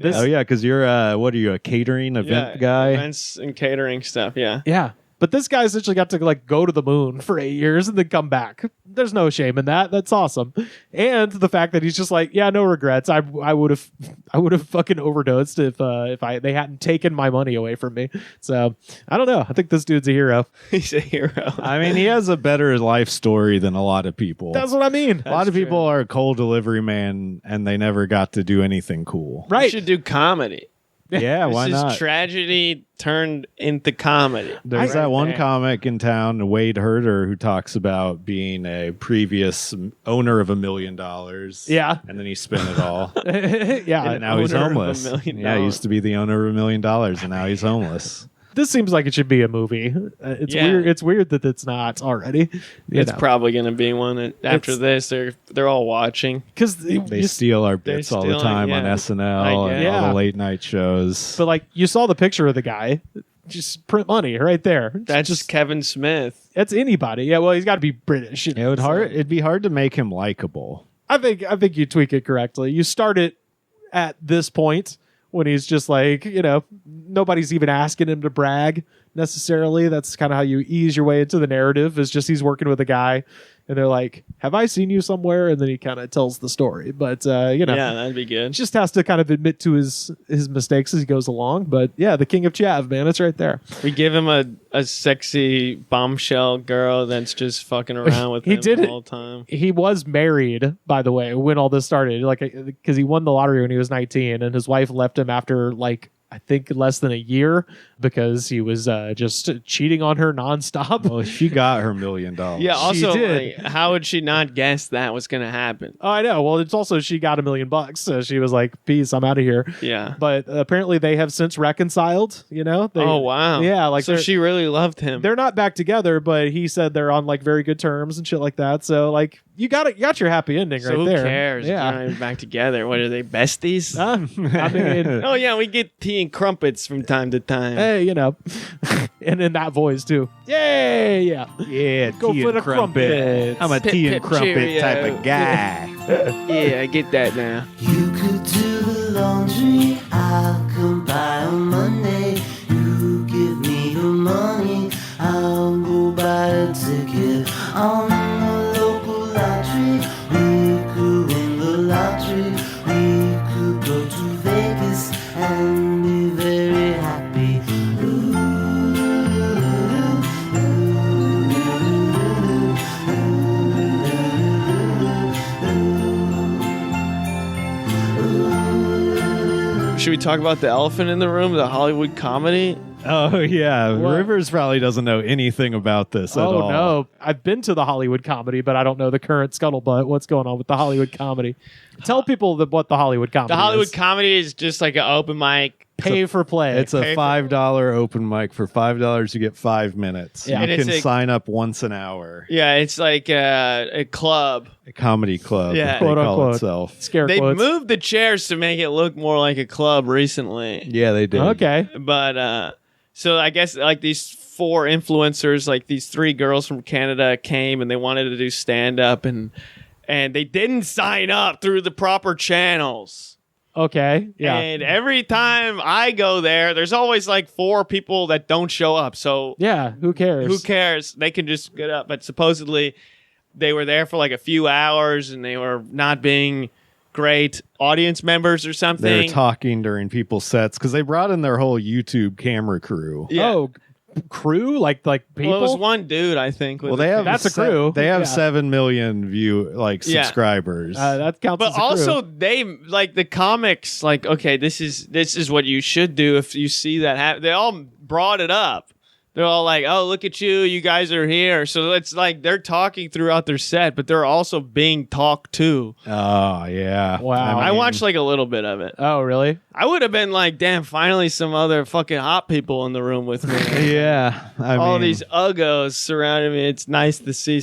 Oh yeah, because you're what are you, a catering event guy? events and catering stuff. Yeah. Yeah. But this guy essentially got to like go to the moon for 8 years and then come back. There's no shame in that. That's awesome. And the fact that he's just like, yeah, no regrets. I would have fucking overdosed if they hadn't taken my money away from me. So I don't know. I think this dude's a hero. He's a hero. I mean, he has a better life story than a lot of people. That's what I mean. A lot of true. people are a coal delivery man and they never got to do anything cool. You Right. should do comedy. Yeah, why This not? is tragedy turned into comedy. There's that one there. comic in town, Wade Herter, who talks about being a previous owner of $1 million. Yeah. And then he spent it all. Yeah. And now he's owner of $1 homeless. million. Yeah, he used to be the owner of $1 million, and now he's homeless. This seems like it should be a movie. It's Yeah. weird. It's weird that it's not already. It's probably going to be one that after It's- this they're all watching. because They steal our bits all the steal it, time on yeah. SNL and Yeah. all the late night shows. But like you saw the picture of the guy, just print money right there. That's just Kevin Smith. That's anybody. Yeah, well, he's got to be British. you know, so- It'd be hard to make him likable. I think you tweak it correctly. You start it at this point when he's just like, nobody's even asking him to brag. necessarily. That's kind of how you ease your way into the narrative, is just he's working with a guy and they're like, have I seen you somewhere? And then he kind of tells the story. But, you know, Yeah, that'd be good. just has to kind of admit to his mistakes as he goes along. But yeah, the King of Chav, man, it's right there. We give him a sexy bombshell girl that's just fucking around with He him did the it. whole time. He was married, by the way, when all this started, like, because he won the lottery when he was 19 and his wife left him after like, I think less than a year because he was just cheating on her nonstop. Well, she got her $1 million. Yeah, also, did. like, how would she not guess that was going to happen? Oh, I know. Well, it's also she got $1 million, so she was like, "Peace, I'm out of here." Yeah. But apparently, they have since reconciled. You know? Oh, wow. Yeah, like so she really loved him. they're not back together, but he said they're on like very good terms and shit like that. So like, you got your happy ending So right who there. cares? They're not Yeah. even back together. What are they, besties? I mean, Oh yeah, we get tea and crumpets from time to time. hey, you know, and in that voice too. Yay! Yeah. Yeah, Go tea for and the crumpets. I'm a Pip, tea and pip, crumpet cheerio. type of guy. Yeah, I get that now. You could do the laundry, I'll come by on Monday. You give me the money, I'll go buy a ticket on the local lottery. We could win the lottery, we could go to Vegas and be very happy. Should we talk about the elephant in the room, the Hollywood comedy? Oh yeah, What? Rivers probably doesn't know anything about this at all. Oh no, I've been to the Hollywood comedy, but I don't know the current scuttlebutt. What's going on with the Hollywood comedy? Tell people what the Hollywood comedy The Hollywood is. comedy is just like an open mic. Pay for play. It's a Pay for- $5 open mic. For $5, you get 5 minutes. Yeah. You And it's can a- sign up once an hour. Yeah, it's like a club. A comedy club, Yeah. they Quote, call unquote. itself. Scare They quotes. moved the chairs to make it look more like a club recently. Yeah, they did. Okay. But so I guess like these 4 influencers, like these 3 girls from Canada came and they wanted to do stand up and they didn't sign up through the proper channels. Okay. Yeah. And every time I go there, there's always like 4 people that don't show up. So Yeah. Who cares? who cares? They can just get up. But supposedly they were there for like a few hours and they were not being great audience members or something. They were talking during people's sets because they brought in their whole YouTube camera crew. Yeah. Oh, crew? Like people? Well, it was one dude, I think. with Well, they the have That's a crew. They have Yeah. 7 million Yeah. subscribers. That counts But as a also, crew. they like the comics. Like, okay, this is what you should do if you see that happen. They all brought it up. They're all like, "Oh, look at you! You guys are here." So it's like they're talking throughout their set, but they're also being talked to. Oh, yeah. Wow. I mean, watched like a little bit of it. Oh, really? I would have been like, "Damn! Finally, some other fucking hot people in the room with me." Yeah. I All mean, these uggos surrounding me. It's nice to see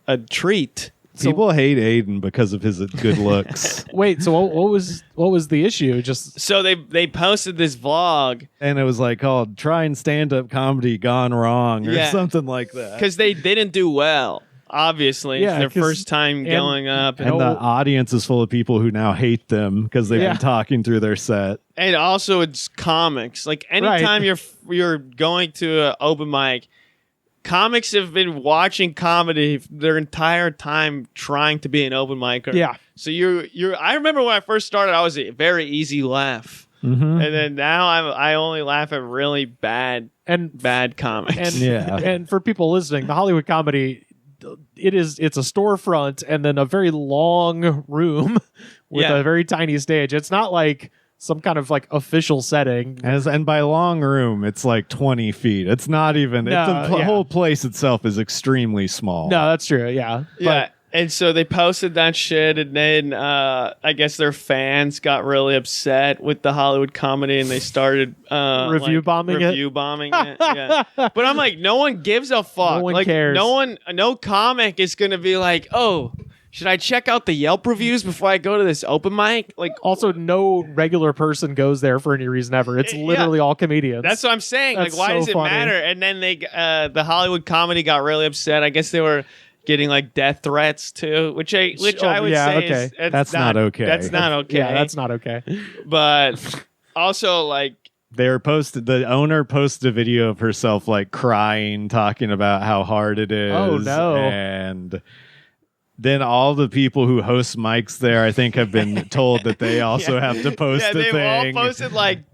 a treat. people hate Aiden because of his good looks. Wait. So what was the issue? Just So they posted this vlog And it was like called Trying Stand-Up Comedy Gone Wrong or Yeah. something like that. because they didn't do well. Obviously, Yeah, it's their 'cause- first time and- going up, And the audience is full of people who now hate them because they've Yeah. been talking through their set. and also it's comics. Like anytime Right. you're going to an open mic, comics have been watching comedy their entire time trying to be an open micer. Yeah. So you're. I remember when I first started, I was a very easy laugh, Mm-hmm. and then now I only laugh at really bad comics. and Yeah. and for people listening, the Hollywood comedy, it's a storefront and then a very long room with Yeah. a very tiny stage. It's not like some kind of like official setting. And by long room, it's like 20 feet. It's not even. No, the yeah. whole place itself is extremely small. No, that's true. Yeah. Yeah. And so they posted that shit, and then I guess their fans got really upset with the Hollywood comedy, and they started Review bombing it? Review bombing it. Yeah. But I'm like, no one gives a fuck. No one like, cares. No comic is gonna be like, oh, should I check out the Yelp reviews before I go to this open mic? Like, Also, no regular person goes there for any reason ever. It's Yeah. literally all comedians. that's what I'm saying. That's Like, why so does it funny. matter? And then the Hollywood comedy got really upset. I guess they were getting like death threats too, which I would yeah, say okay. is That's not okay. That's not okay. Yeah, that's not okay. But also, like, The owner posted a video of herself like crying, talking about how hard it is. Oh, no. And then all the people who host mics there, I think, have been told that they also have to post a they've thing. all posted like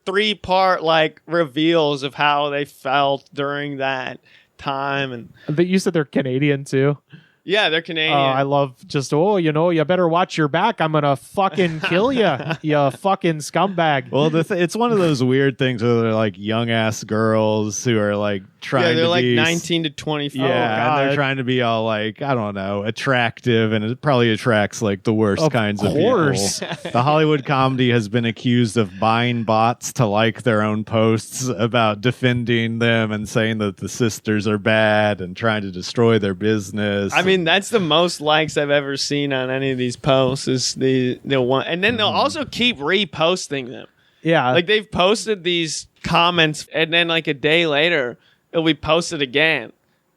three-part like reveals of how they felt during that time. And But you said they're Canadian too. yeah, they're Canadian. I love just, you better watch your back. I'm going to fucking kill you, you fucking scumbag. Well, it's one of those weird things where they're like young ass girls who are like trying they're to like be 19 to 24. Yeah, and they're trying to be all like, I don't know, attractive, and it probably attracts like the worst kinds of course. people. The Hollywood comedy has been accused of buying bots to like their own posts about defending them and saying that the sisters are bad and trying to destroy their business. I mean, that's the most likes I've ever seen on any of these posts is the one. And then they'll also keep reposting them. Yeah. Like they've posted these comments and then like a day later it'll be posted again.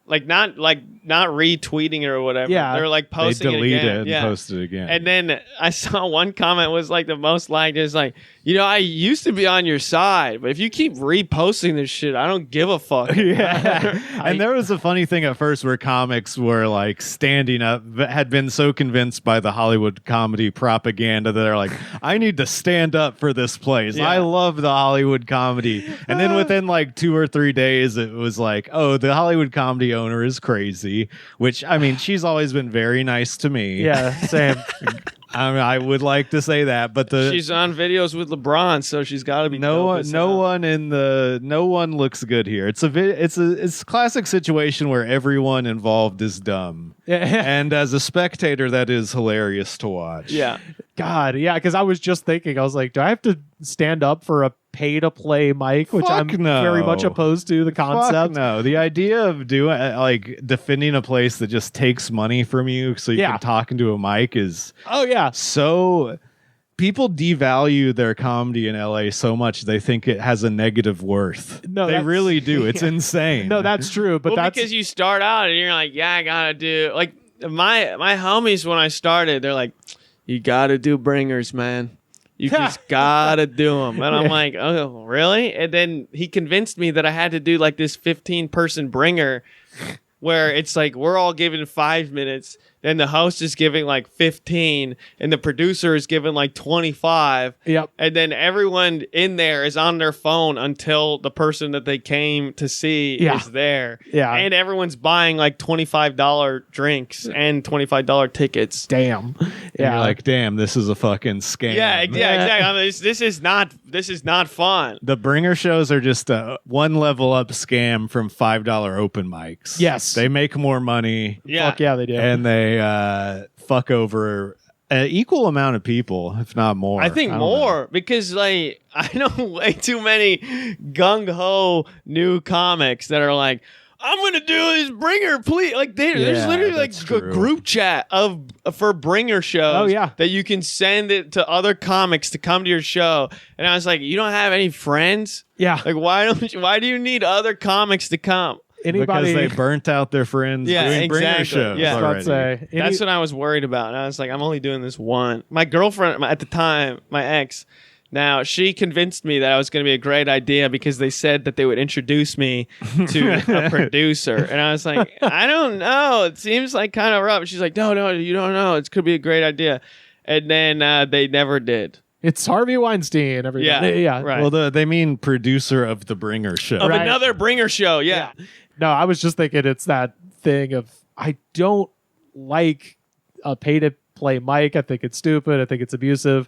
Like not retweeting it or whatever. Yeah. They're like they posting delete it again. it and post it again. And then I saw one comment was like the most liked is like, I used to be on your side, but if you keep reposting this shit, I don't give a fuck. Yeah. And there was a funny thing at first where comics were like standing up, had been so convinced by the Hollywood comedy propaganda that they're like, I need to stand up for this place. Yeah. I love the Hollywood comedy. And then within like 2 or 3 days, it was like, oh, the Hollywood comedy owner is crazy, which I mean, she's always been very nice to me. Yeah, same. I mean, I would like to say that, but She's on videos with LeBron, so she's got to be no dope as one hell. no one looks good here. It's a classic situation where everyone involved is dumb, and as a spectator, that is hilarious to watch. Yeah. God, yeah, because I was just thinking, I was like, do I have to stand up for a pay-to-play mic, which Fuck I'm no. very much opposed to the concept. Fuck no, the idea of doing like defending a place that just takes money from you so you can talk into a mic is so. People devalue their comedy in LA so much they think it has a negative worth. No, they really do. It's insane. No, that's true, but that's because you start out and you're like, I gotta do like my homies when I started, they're like, you gotta do bringers, man. You just gotta do them. And I'm like, oh, really? And then he convinced me that I had to do like this 15-person bringer where it's like we're all given 5 minutes, then the host is giving like 15, and the producer is giving like 25. Yep. And then everyone in there is on their phone until the person that they came to see is there. Yeah. And everyone's buying like $25 drinks and $25 tickets. Damn. And you're like, damn, this is a fucking scam. Yeah, exactly. I mean, this is not fun. The bringer shows are just a one level up scam from $5 open mics. Yes. They make more money. Yeah. Fuck yeah, they do. And they fuck over an equal amount of people, if not more. I think more because like I know way too many gung ho new comics that are like, I'm gonna do this bringer, please. Like there's literally like a group chat for bringer shows. Oh, yeah. That you can send it to other comics to come to your show. And I was like, you don't have any friends? Yeah. Like why do you need other comics to come? Anybody, because they burnt out their friends doing bringer shows already. That's what I was worried about. And I was like, I'm only doing this one. My girlfriend at the time, my ex, now she convinced me that I was going to be a great idea because they said that they would introduce me to a producer. And I was like, I don't know. It seems like kind of rough. She's like, no, you don't know. It could be a great idea. And then they never did. It's Harvey Weinstein. Everybody. Yeah. Right. Well, they mean producer of the bringer show. Of another bringer show. Yeah. No, I was just thinking it's that thing of I don't like a pay-to-play mic. I think it's stupid. I think it's abusive.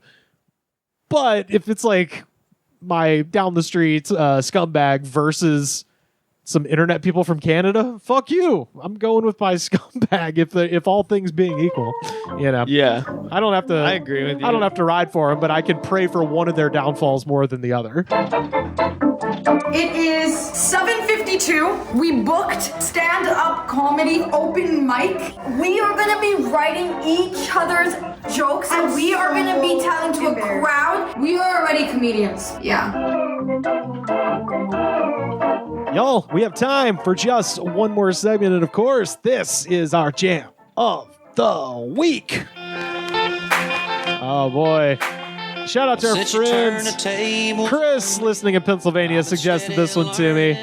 But if it's like my down the street scumbag versus some internet people from Canada, fuck you. I'm going with my scumbag if all things being equal. Yeah. I don't have to. I agree with you. I don't have to ride for them, but I can pray for one of their downfalls more than the other. It is 7:52. We booked stand-up comedy open mic. We are going to be writing each other's jokes and we are going to be telling to a crowd. We are already comedians. Yeah. Y'all, we have time for just one more segment, and of course, this is our jam of the week. Oh boy. Shout out to our friends. Chris, listening in Pennsylvania, suggested this one to me.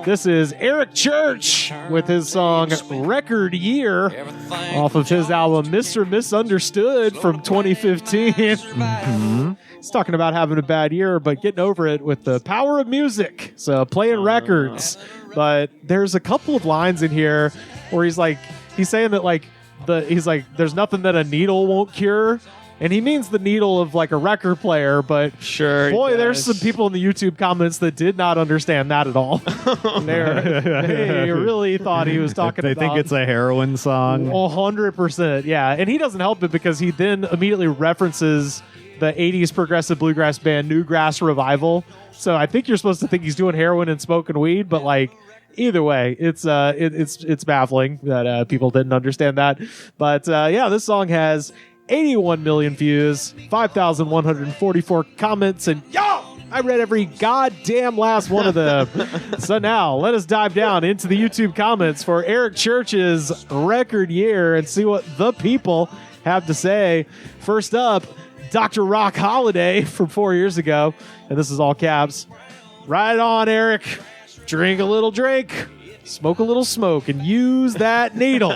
This is Eric Church with his song Record Year off of his album Mr. Misunderstood from 2015. He's talking about having a bad year, but getting over it with the power of music. So playing records. But there's a couple of lines in here where he's saying that there's nothing that a needle won't cure. And he means the needle of like a record player, but sure, boy, there's some people in the YouTube comments that did not understand that at all. They really thought he was talking about... They think it's a heroin song. 100%, yeah. And he doesn't help it because he then immediately references the 80s progressive bluegrass band Newgrass Revival. So I think you're supposed to think he's doing heroin and smoking weed, but like... Either way, it's baffling that people didn't understand that. But yeah, this song has 81 million views, 5,144 comments, and I read every goddamn last one of them. So now, let us dive down into the YouTube comments for Eric Church's Record Year and see what the people have to say. First up, Dr. Rock Holiday from 4 years ago, and this is all caps. Right on, Eric. Drink a little drink, smoke a little smoke, and use that needle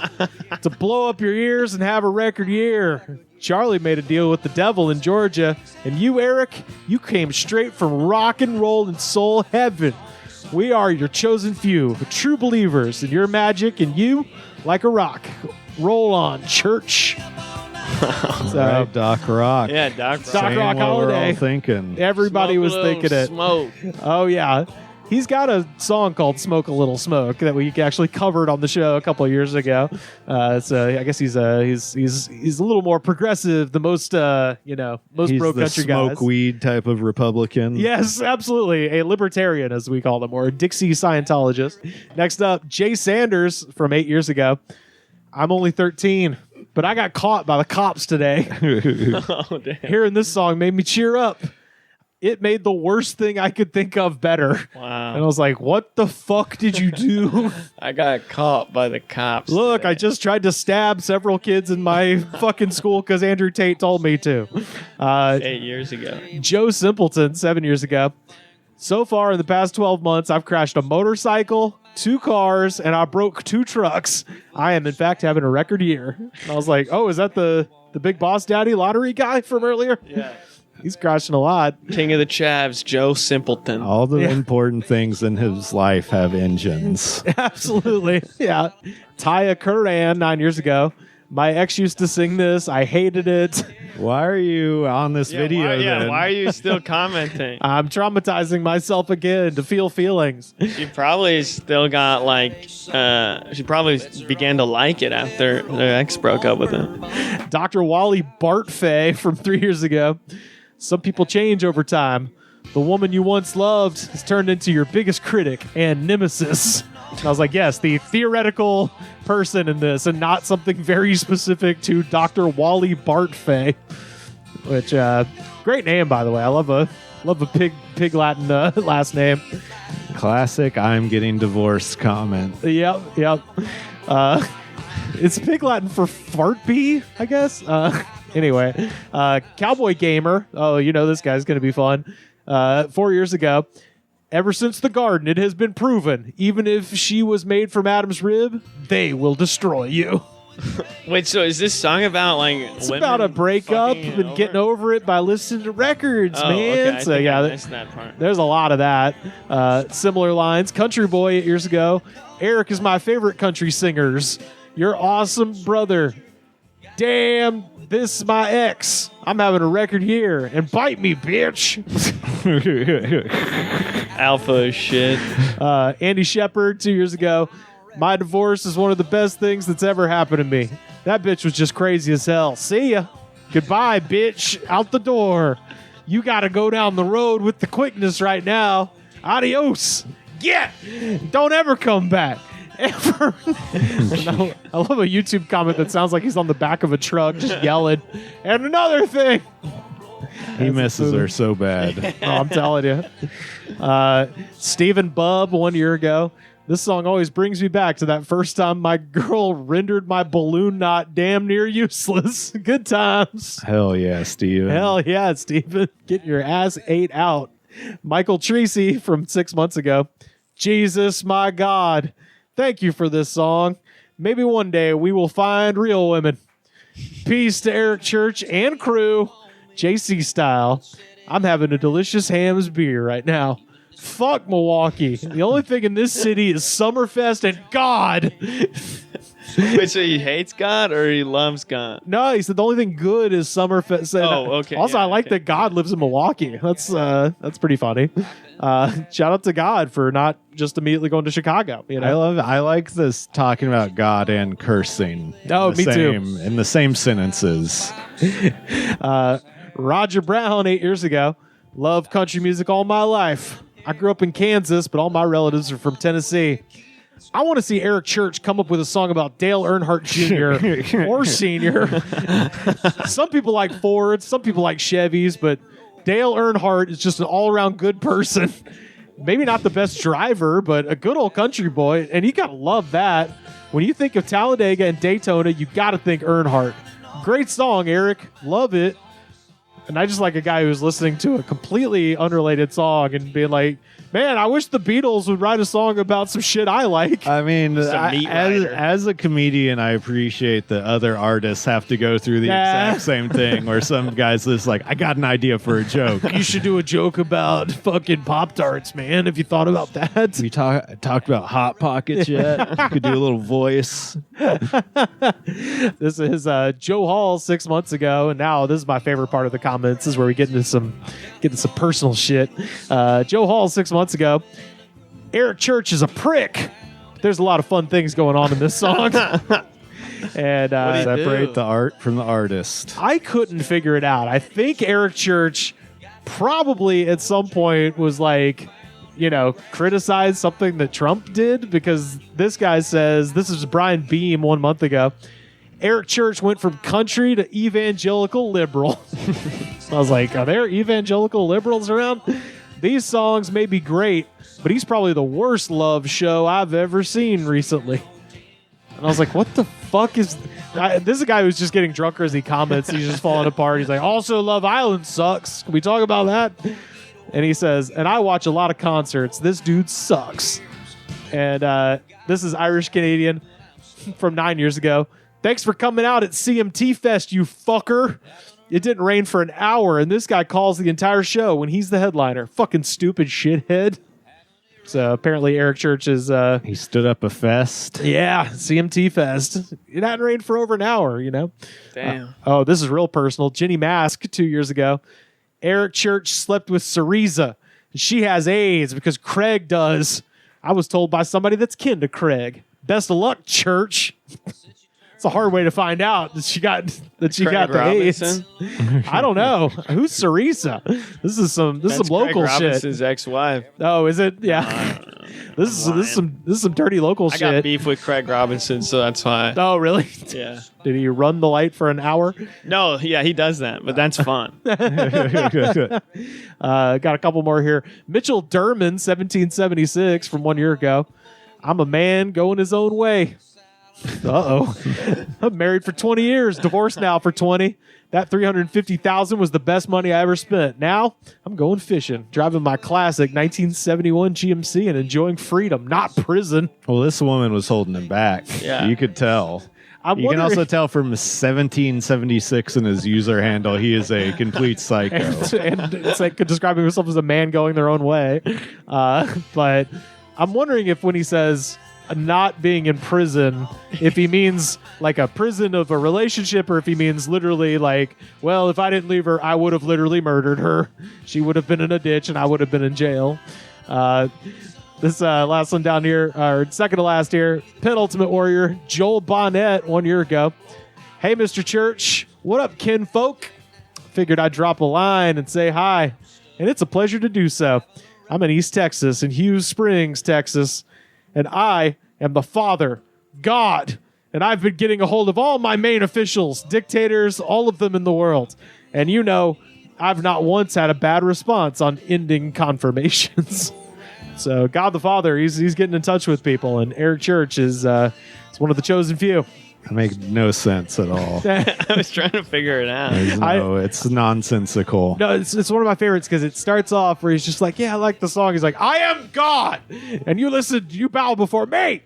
to blow up your ears and have a record year. Charlie made a deal with the devil in Georgia, and you, Eric, you came straight from rock and roll and soul heaven. We are your chosen few, the true believers in your magic, and you, like a rock. Roll on, church. Right, Doc Rock. Yeah, Doc Rock. Doc Rock We're Holiday. all thinking. Everybody was thinking it. Smoke. Oh, yeah. He's got a song called "Smoke a Little Smoke" that we actually covered on the show a couple of years ago. So I guess he's a little more progressive than most pro country guys. Smoke weed type of Republican. Yes, absolutely, a libertarian as we call them, or a Dixie Scientologist. Next up, Jay Sanders from 8 years ago. I'm only 13, but I got caught by the cops today. Oh, damn. Hearing this song made me cheer up. It made the worst thing I could think of better. Wow. And I was like, what the fuck did you do? I got caught by the cops. Look, today. I just tried to stab several kids in my fucking school because Andrew Tate told me to. 8 years ago. Joe Simpleton, 7 years ago. So far in the past 12 months, I've crashed a motorcycle, 2 cars, and I broke 2 trucks. I am, in fact, having a record year. And I was like, oh, is that the Big Boss Daddy lottery guy from earlier? Yeah. He's crashing a lot. King of the Chavs, Joe Simpleton. All the important things in his life have engines. Absolutely. Yeah. Taya Curran, 9 years ago. My ex used to sing this. I hated it. Why are you on this video then? Why are you still commenting? I'm traumatizing myself again to feel feelings. She probably still got she probably began to like it after her ex broke up with him. Dr. Wally Bartfay from 3 years ago. Some people change over time. The woman you once loved has turned into your biggest critic and nemesis. And I was like, yes, the theoretical person in this and not something very specific to Dr. Wally Bartfay. Which, great name, by the way. I love a pig Latin last name. Classic I'm getting divorced comment. Yep. It's pig Latin for fart bee, I guess. Anyway, Cowboy Gamer. Oh, you know this guy's going to be fun. 4 years ago. Ever since the garden, it has been proven, even if she was made from Adam's rib, they will destroy you. Wait, so is this song about It's about a breakup and getting over it by listening to records, man. Okay. So yeah, I missed that part. There's a lot of that. Similar lines. Country Boy 8 years ago. Eric is my favorite country singers. You're awesome, brother. Damn, this is my ex. I'm having a record here. And bite me, bitch. Alpha shit. Andy Shepard 2 years ago. My divorce is one of the best things that's ever happened to me. That bitch was just crazy as hell. See ya. Goodbye, bitch. Out the door. You gotta go down the road with the quickness right now. Adios. Get. Don't ever come back. Ever. I love a YouTube comment that sounds like he's on the back of a truck just yelling. And another thing. He misses her so bad. Oh, I'm telling you. Stephen Bubb 1 year ago. This song always brings me back to that first time my girl rendered my balloon knot damn near useless. Good times. Hell yeah, Steven. Hell yeah, Steven. Get your ass ate out. Michael Tracy from 6 months ago. Jesus, my God. Thank you for this song. Maybe one day we will find real women. Peace to Eric Church and crew. JC style. I'm having a delicious Hams beer right now. Fuck Milwaukee. The only thing in this city is Summerfest and God. Wait, so he hates God or he loves God? No, he said the only thing good is Summerfest. Oh, okay. Also, yeah, I like okay. that God lives in Milwaukee. That's pretty funny. Shout out to God for not just immediately going to Chicago. You know? I like this talking about God and cursing. Oh, me too. In the same sentences. Roger Brown 8 years ago. Love country music all my life. I grew up in Kansas, but all my relatives are from Tennessee. I want to see Eric Church come up with a song about Dale Earnhardt Jr. or Sr. Some people like Fords, some people like Chevys, but Dale Earnhardt is just an all-around good person. Maybe not the best driver, but a good old country boy, and you got to love that. When you think of Talladega and Daytona, you got to think Earnhardt. Great song, Eric. Love it. And I just like a guy who's listening to a completely unrelated song and being like, man, I wish the Beatles would write a song about some shit I like. I mean, meat rider. as a comedian, I appreciate that other artists have to go through the exact same thing, where some guys just like, I got an idea for a joke. You should do a joke about fucking Pop-Tarts, man. Have you thought about that? We talked about Hot Pockets yet? Could do a little voice. This is Joe Hall 6 months ago, and now this is my favorite part of the comments. This is where we get into some personal shit. Joe Hall 6 months ago. Eric Church is a prick. There's a lot of fun things going on in this song. And separate the art from the artist. I couldn't figure it out. I think Eric Church probably at some point was like, criticized something that Trump did, because this guy says, this is Brian Beam 1 month ago, Eric Church went from country to evangelical liberal. I was like, are there evangelical liberals around? These songs may be great, but he's probably the worst love show I've ever seen recently. And I was like, what the fuck is... this is a guy who's just getting drunker as he comments. He's just falling apart. He's like, also Love Island sucks. Can we talk about that? And he says, and I watch a lot of concerts. This dude sucks. And this is Irish Canadian from 9 years ago. Thanks for coming out at CMT Fest, you fucker. It didn't rain for an hour, and this guy calls the entire show when he's the headliner. Fucking stupid shithead. So apparently Eric Church is... he stood up a fest. Yeah, CMT Fest. It hadn't rained for over an hour, Damn. This is real personal. Jenny Mask 2 years ago. Eric Church slept with Cereza. She has AIDS because Craig does. I was told by somebody that's kin to Craig. Best of luck, Church. It's a hard way to find out that she got the AIDS. I don't know. Who's Cereza? This is some local Craig shit. Robinson's ex-wife. Oh, is it? Yeah. This is some dirty local I shit. got beef with Craig Robinson, so that's why. Oh, really? Yeah. Did he run the light for an hour? No, yeah, he does that, but that's fun. Got a couple more here. Mitchell Durman, 1776, from 1 year ago. I'm a man going his own way. Uh-oh. I'm married for 20 years, divorced now for 20. That $350,000 was the best money I ever spent. Now, I'm going fishing, driving my classic 1971 GMC and enjoying freedom, not prison. Well, this woman was holding him back. Yeah. You could tell. You can also tell from 1776 in his user handle, he is a complete psycho. and it's like describing himself as a man going their own way. But I'm wondering if when he says not being in prison, if he means like a prison of a relationship, or if he means literally like, well, if I didn't leave her, I would have literally murdered her. She would have been in a ditch and I would have been in jail. This last one down here, or second to last here, penultimate warrior, Joel Bonnet, 1 year ago. Hey, Mr. Church, what up, kinfolk? Figured I'd drop a line and say hi, and it's a pleasure to do so. I'm in East Texas, in Hughes Springs, Texas, and I am the Father, God, and I've been getting a hold of all my main officials, dictators, all of them in the world. And I've not once had a bad response on ending confirmations. So God the Father, he's getting in touch with people, and Eric Church is one of the chosen few. It makes no sense at all. I was trying to figure it out. It's nonsensical. No, it's one of my favorites because it starts off where he's just like, yeah, I like the song. He's like, I am God, and you bow before me,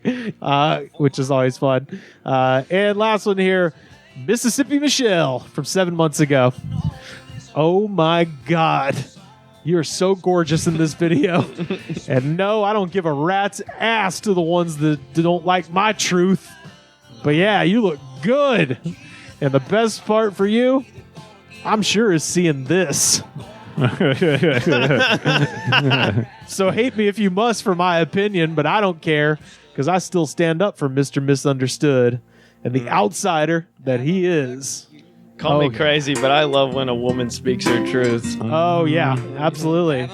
which is always fun. And last one here, Mississippi Michelle from 7 months ago. Oh my God. You're so gorgeous in this video. And no, I don't give a rat's ass to the ones that don't like my truth. But yeah, you look good. And the best part for you, I'm sure, is seeing this. So hate me if you must for my opinion, but I don't care because I still stand up for Mr. Misunderstood and the outsider that he is. Call me crazy, but I love when a woman speaks her truth. Oh, yeah, absolutely.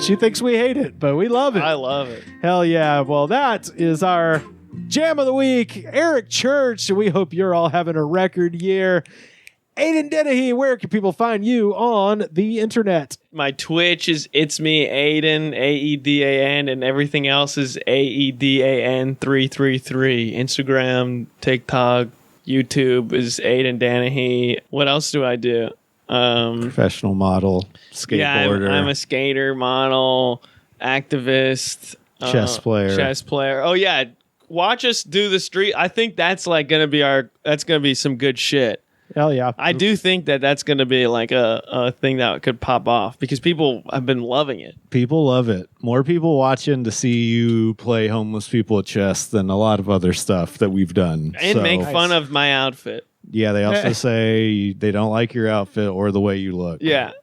She thinks we hate it, but we love it. I love it. Hell yeah. Well, that is our Jam of the Week, Eric Church. We hope you're all having a record year. Aedan Danehy, where can people find you on the internet? My Twitch is It's Me Aedan, Aedan, and everything else is Aedan333. Instagram, TikTok, YouTube is Aedan Danehy. What else do I do? Professional model, skateboarder. Yeah, I'm a skater, model, activist, chess player. Oh yeah, watch us do the street. I think that's like gonna be some good shit. Hell yeah. I do think that's going to be like a thing that could pop off because people have been loving it. People love it. More people watching to see you play homeless people at chess than a lot of other stuff that we've done. And make fun of my outfit. Yeah, they also say they don't like your outfit or the way you look. Yeah.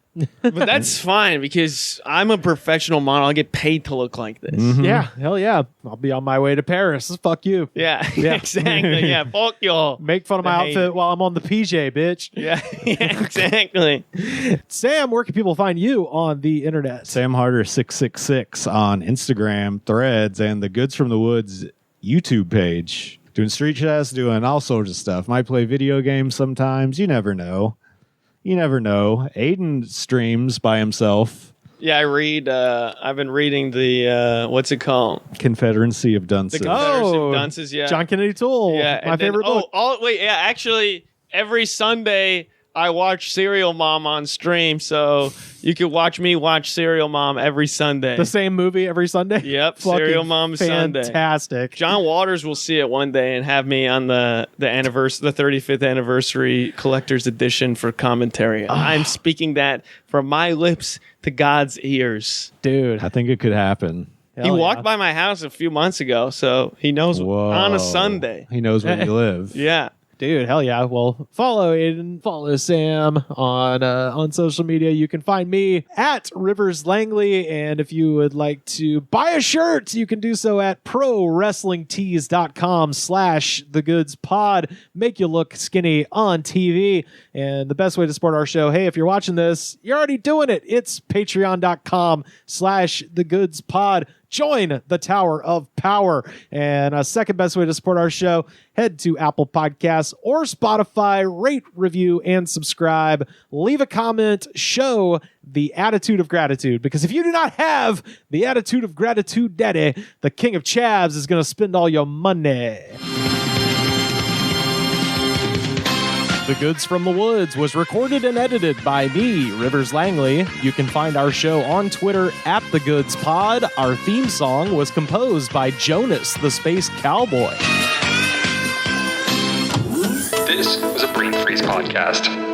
But that's fine because I'm a professional model. I get paid to look like this. Mm-hmm. Yeah, hell yeah. I'll be on my way to Paris. Fuck you. Yeah, exactly. Yeah, fuck y'all. Make fun of my outfit while I'm on the PJ, bitch. Yeah, exactly. Sam, where can people find you on the internet? Sam Harder 666 on Instagram, Threads, and the Goods from the Woods YouTube page. Doing street chess, doing all sorts of stuff. Might play video games sometimes. You never know. Aedan streams by himself. Yeah, I read. I've been reading the what's it called? Confederacy of Dunces. The Confederacy of Dunces. Yeah, John Kennedy Toole. Yeah, my favorite book. Actually, every Sunday I watch Serial Mom on stream, so you can watch me watch Serial Mom every Sunday. The same movie every Sunday? Yep, Serial Mom Sunday. Fantastic. John Waters will see it one day and have me on the 35th anniversary collector's edition for commentary. I'm speaking that from my lips to God's ears. Dude. I think it could happen. He walked by my house a few months ago, so he knows on a Sunday. He knows where you live. Yeah. Dude, hell yeah. Well, follow Aedan, follow Sam on social media. You can find me at Rivers Langley. And if you would like to buy a shirt, you can do so at prowrestlingtees.com/thegoodspod. Make you look skinny on TV. And the best way to support our show, hey, if you're watching this, you're already doing it. It's patreon.com/thegoodspod. Join the Tower of Power. And a second best way to support our show, head to Apple Podcasts or Spotify, rate, review, and subscribe. Leave a comment, show the attitude of gratitude. Because if you do not have the attitude of gratitude, Daddy, the King of Chavs is going to spend all your money. The Goods from the Woods was recorded and edited by me, Rivers Langley. You can find our show on Twitter at The Goods Pod. Our theme song was composed by Jonas, the Space Cowboy. This was a Brain Freeze podcast.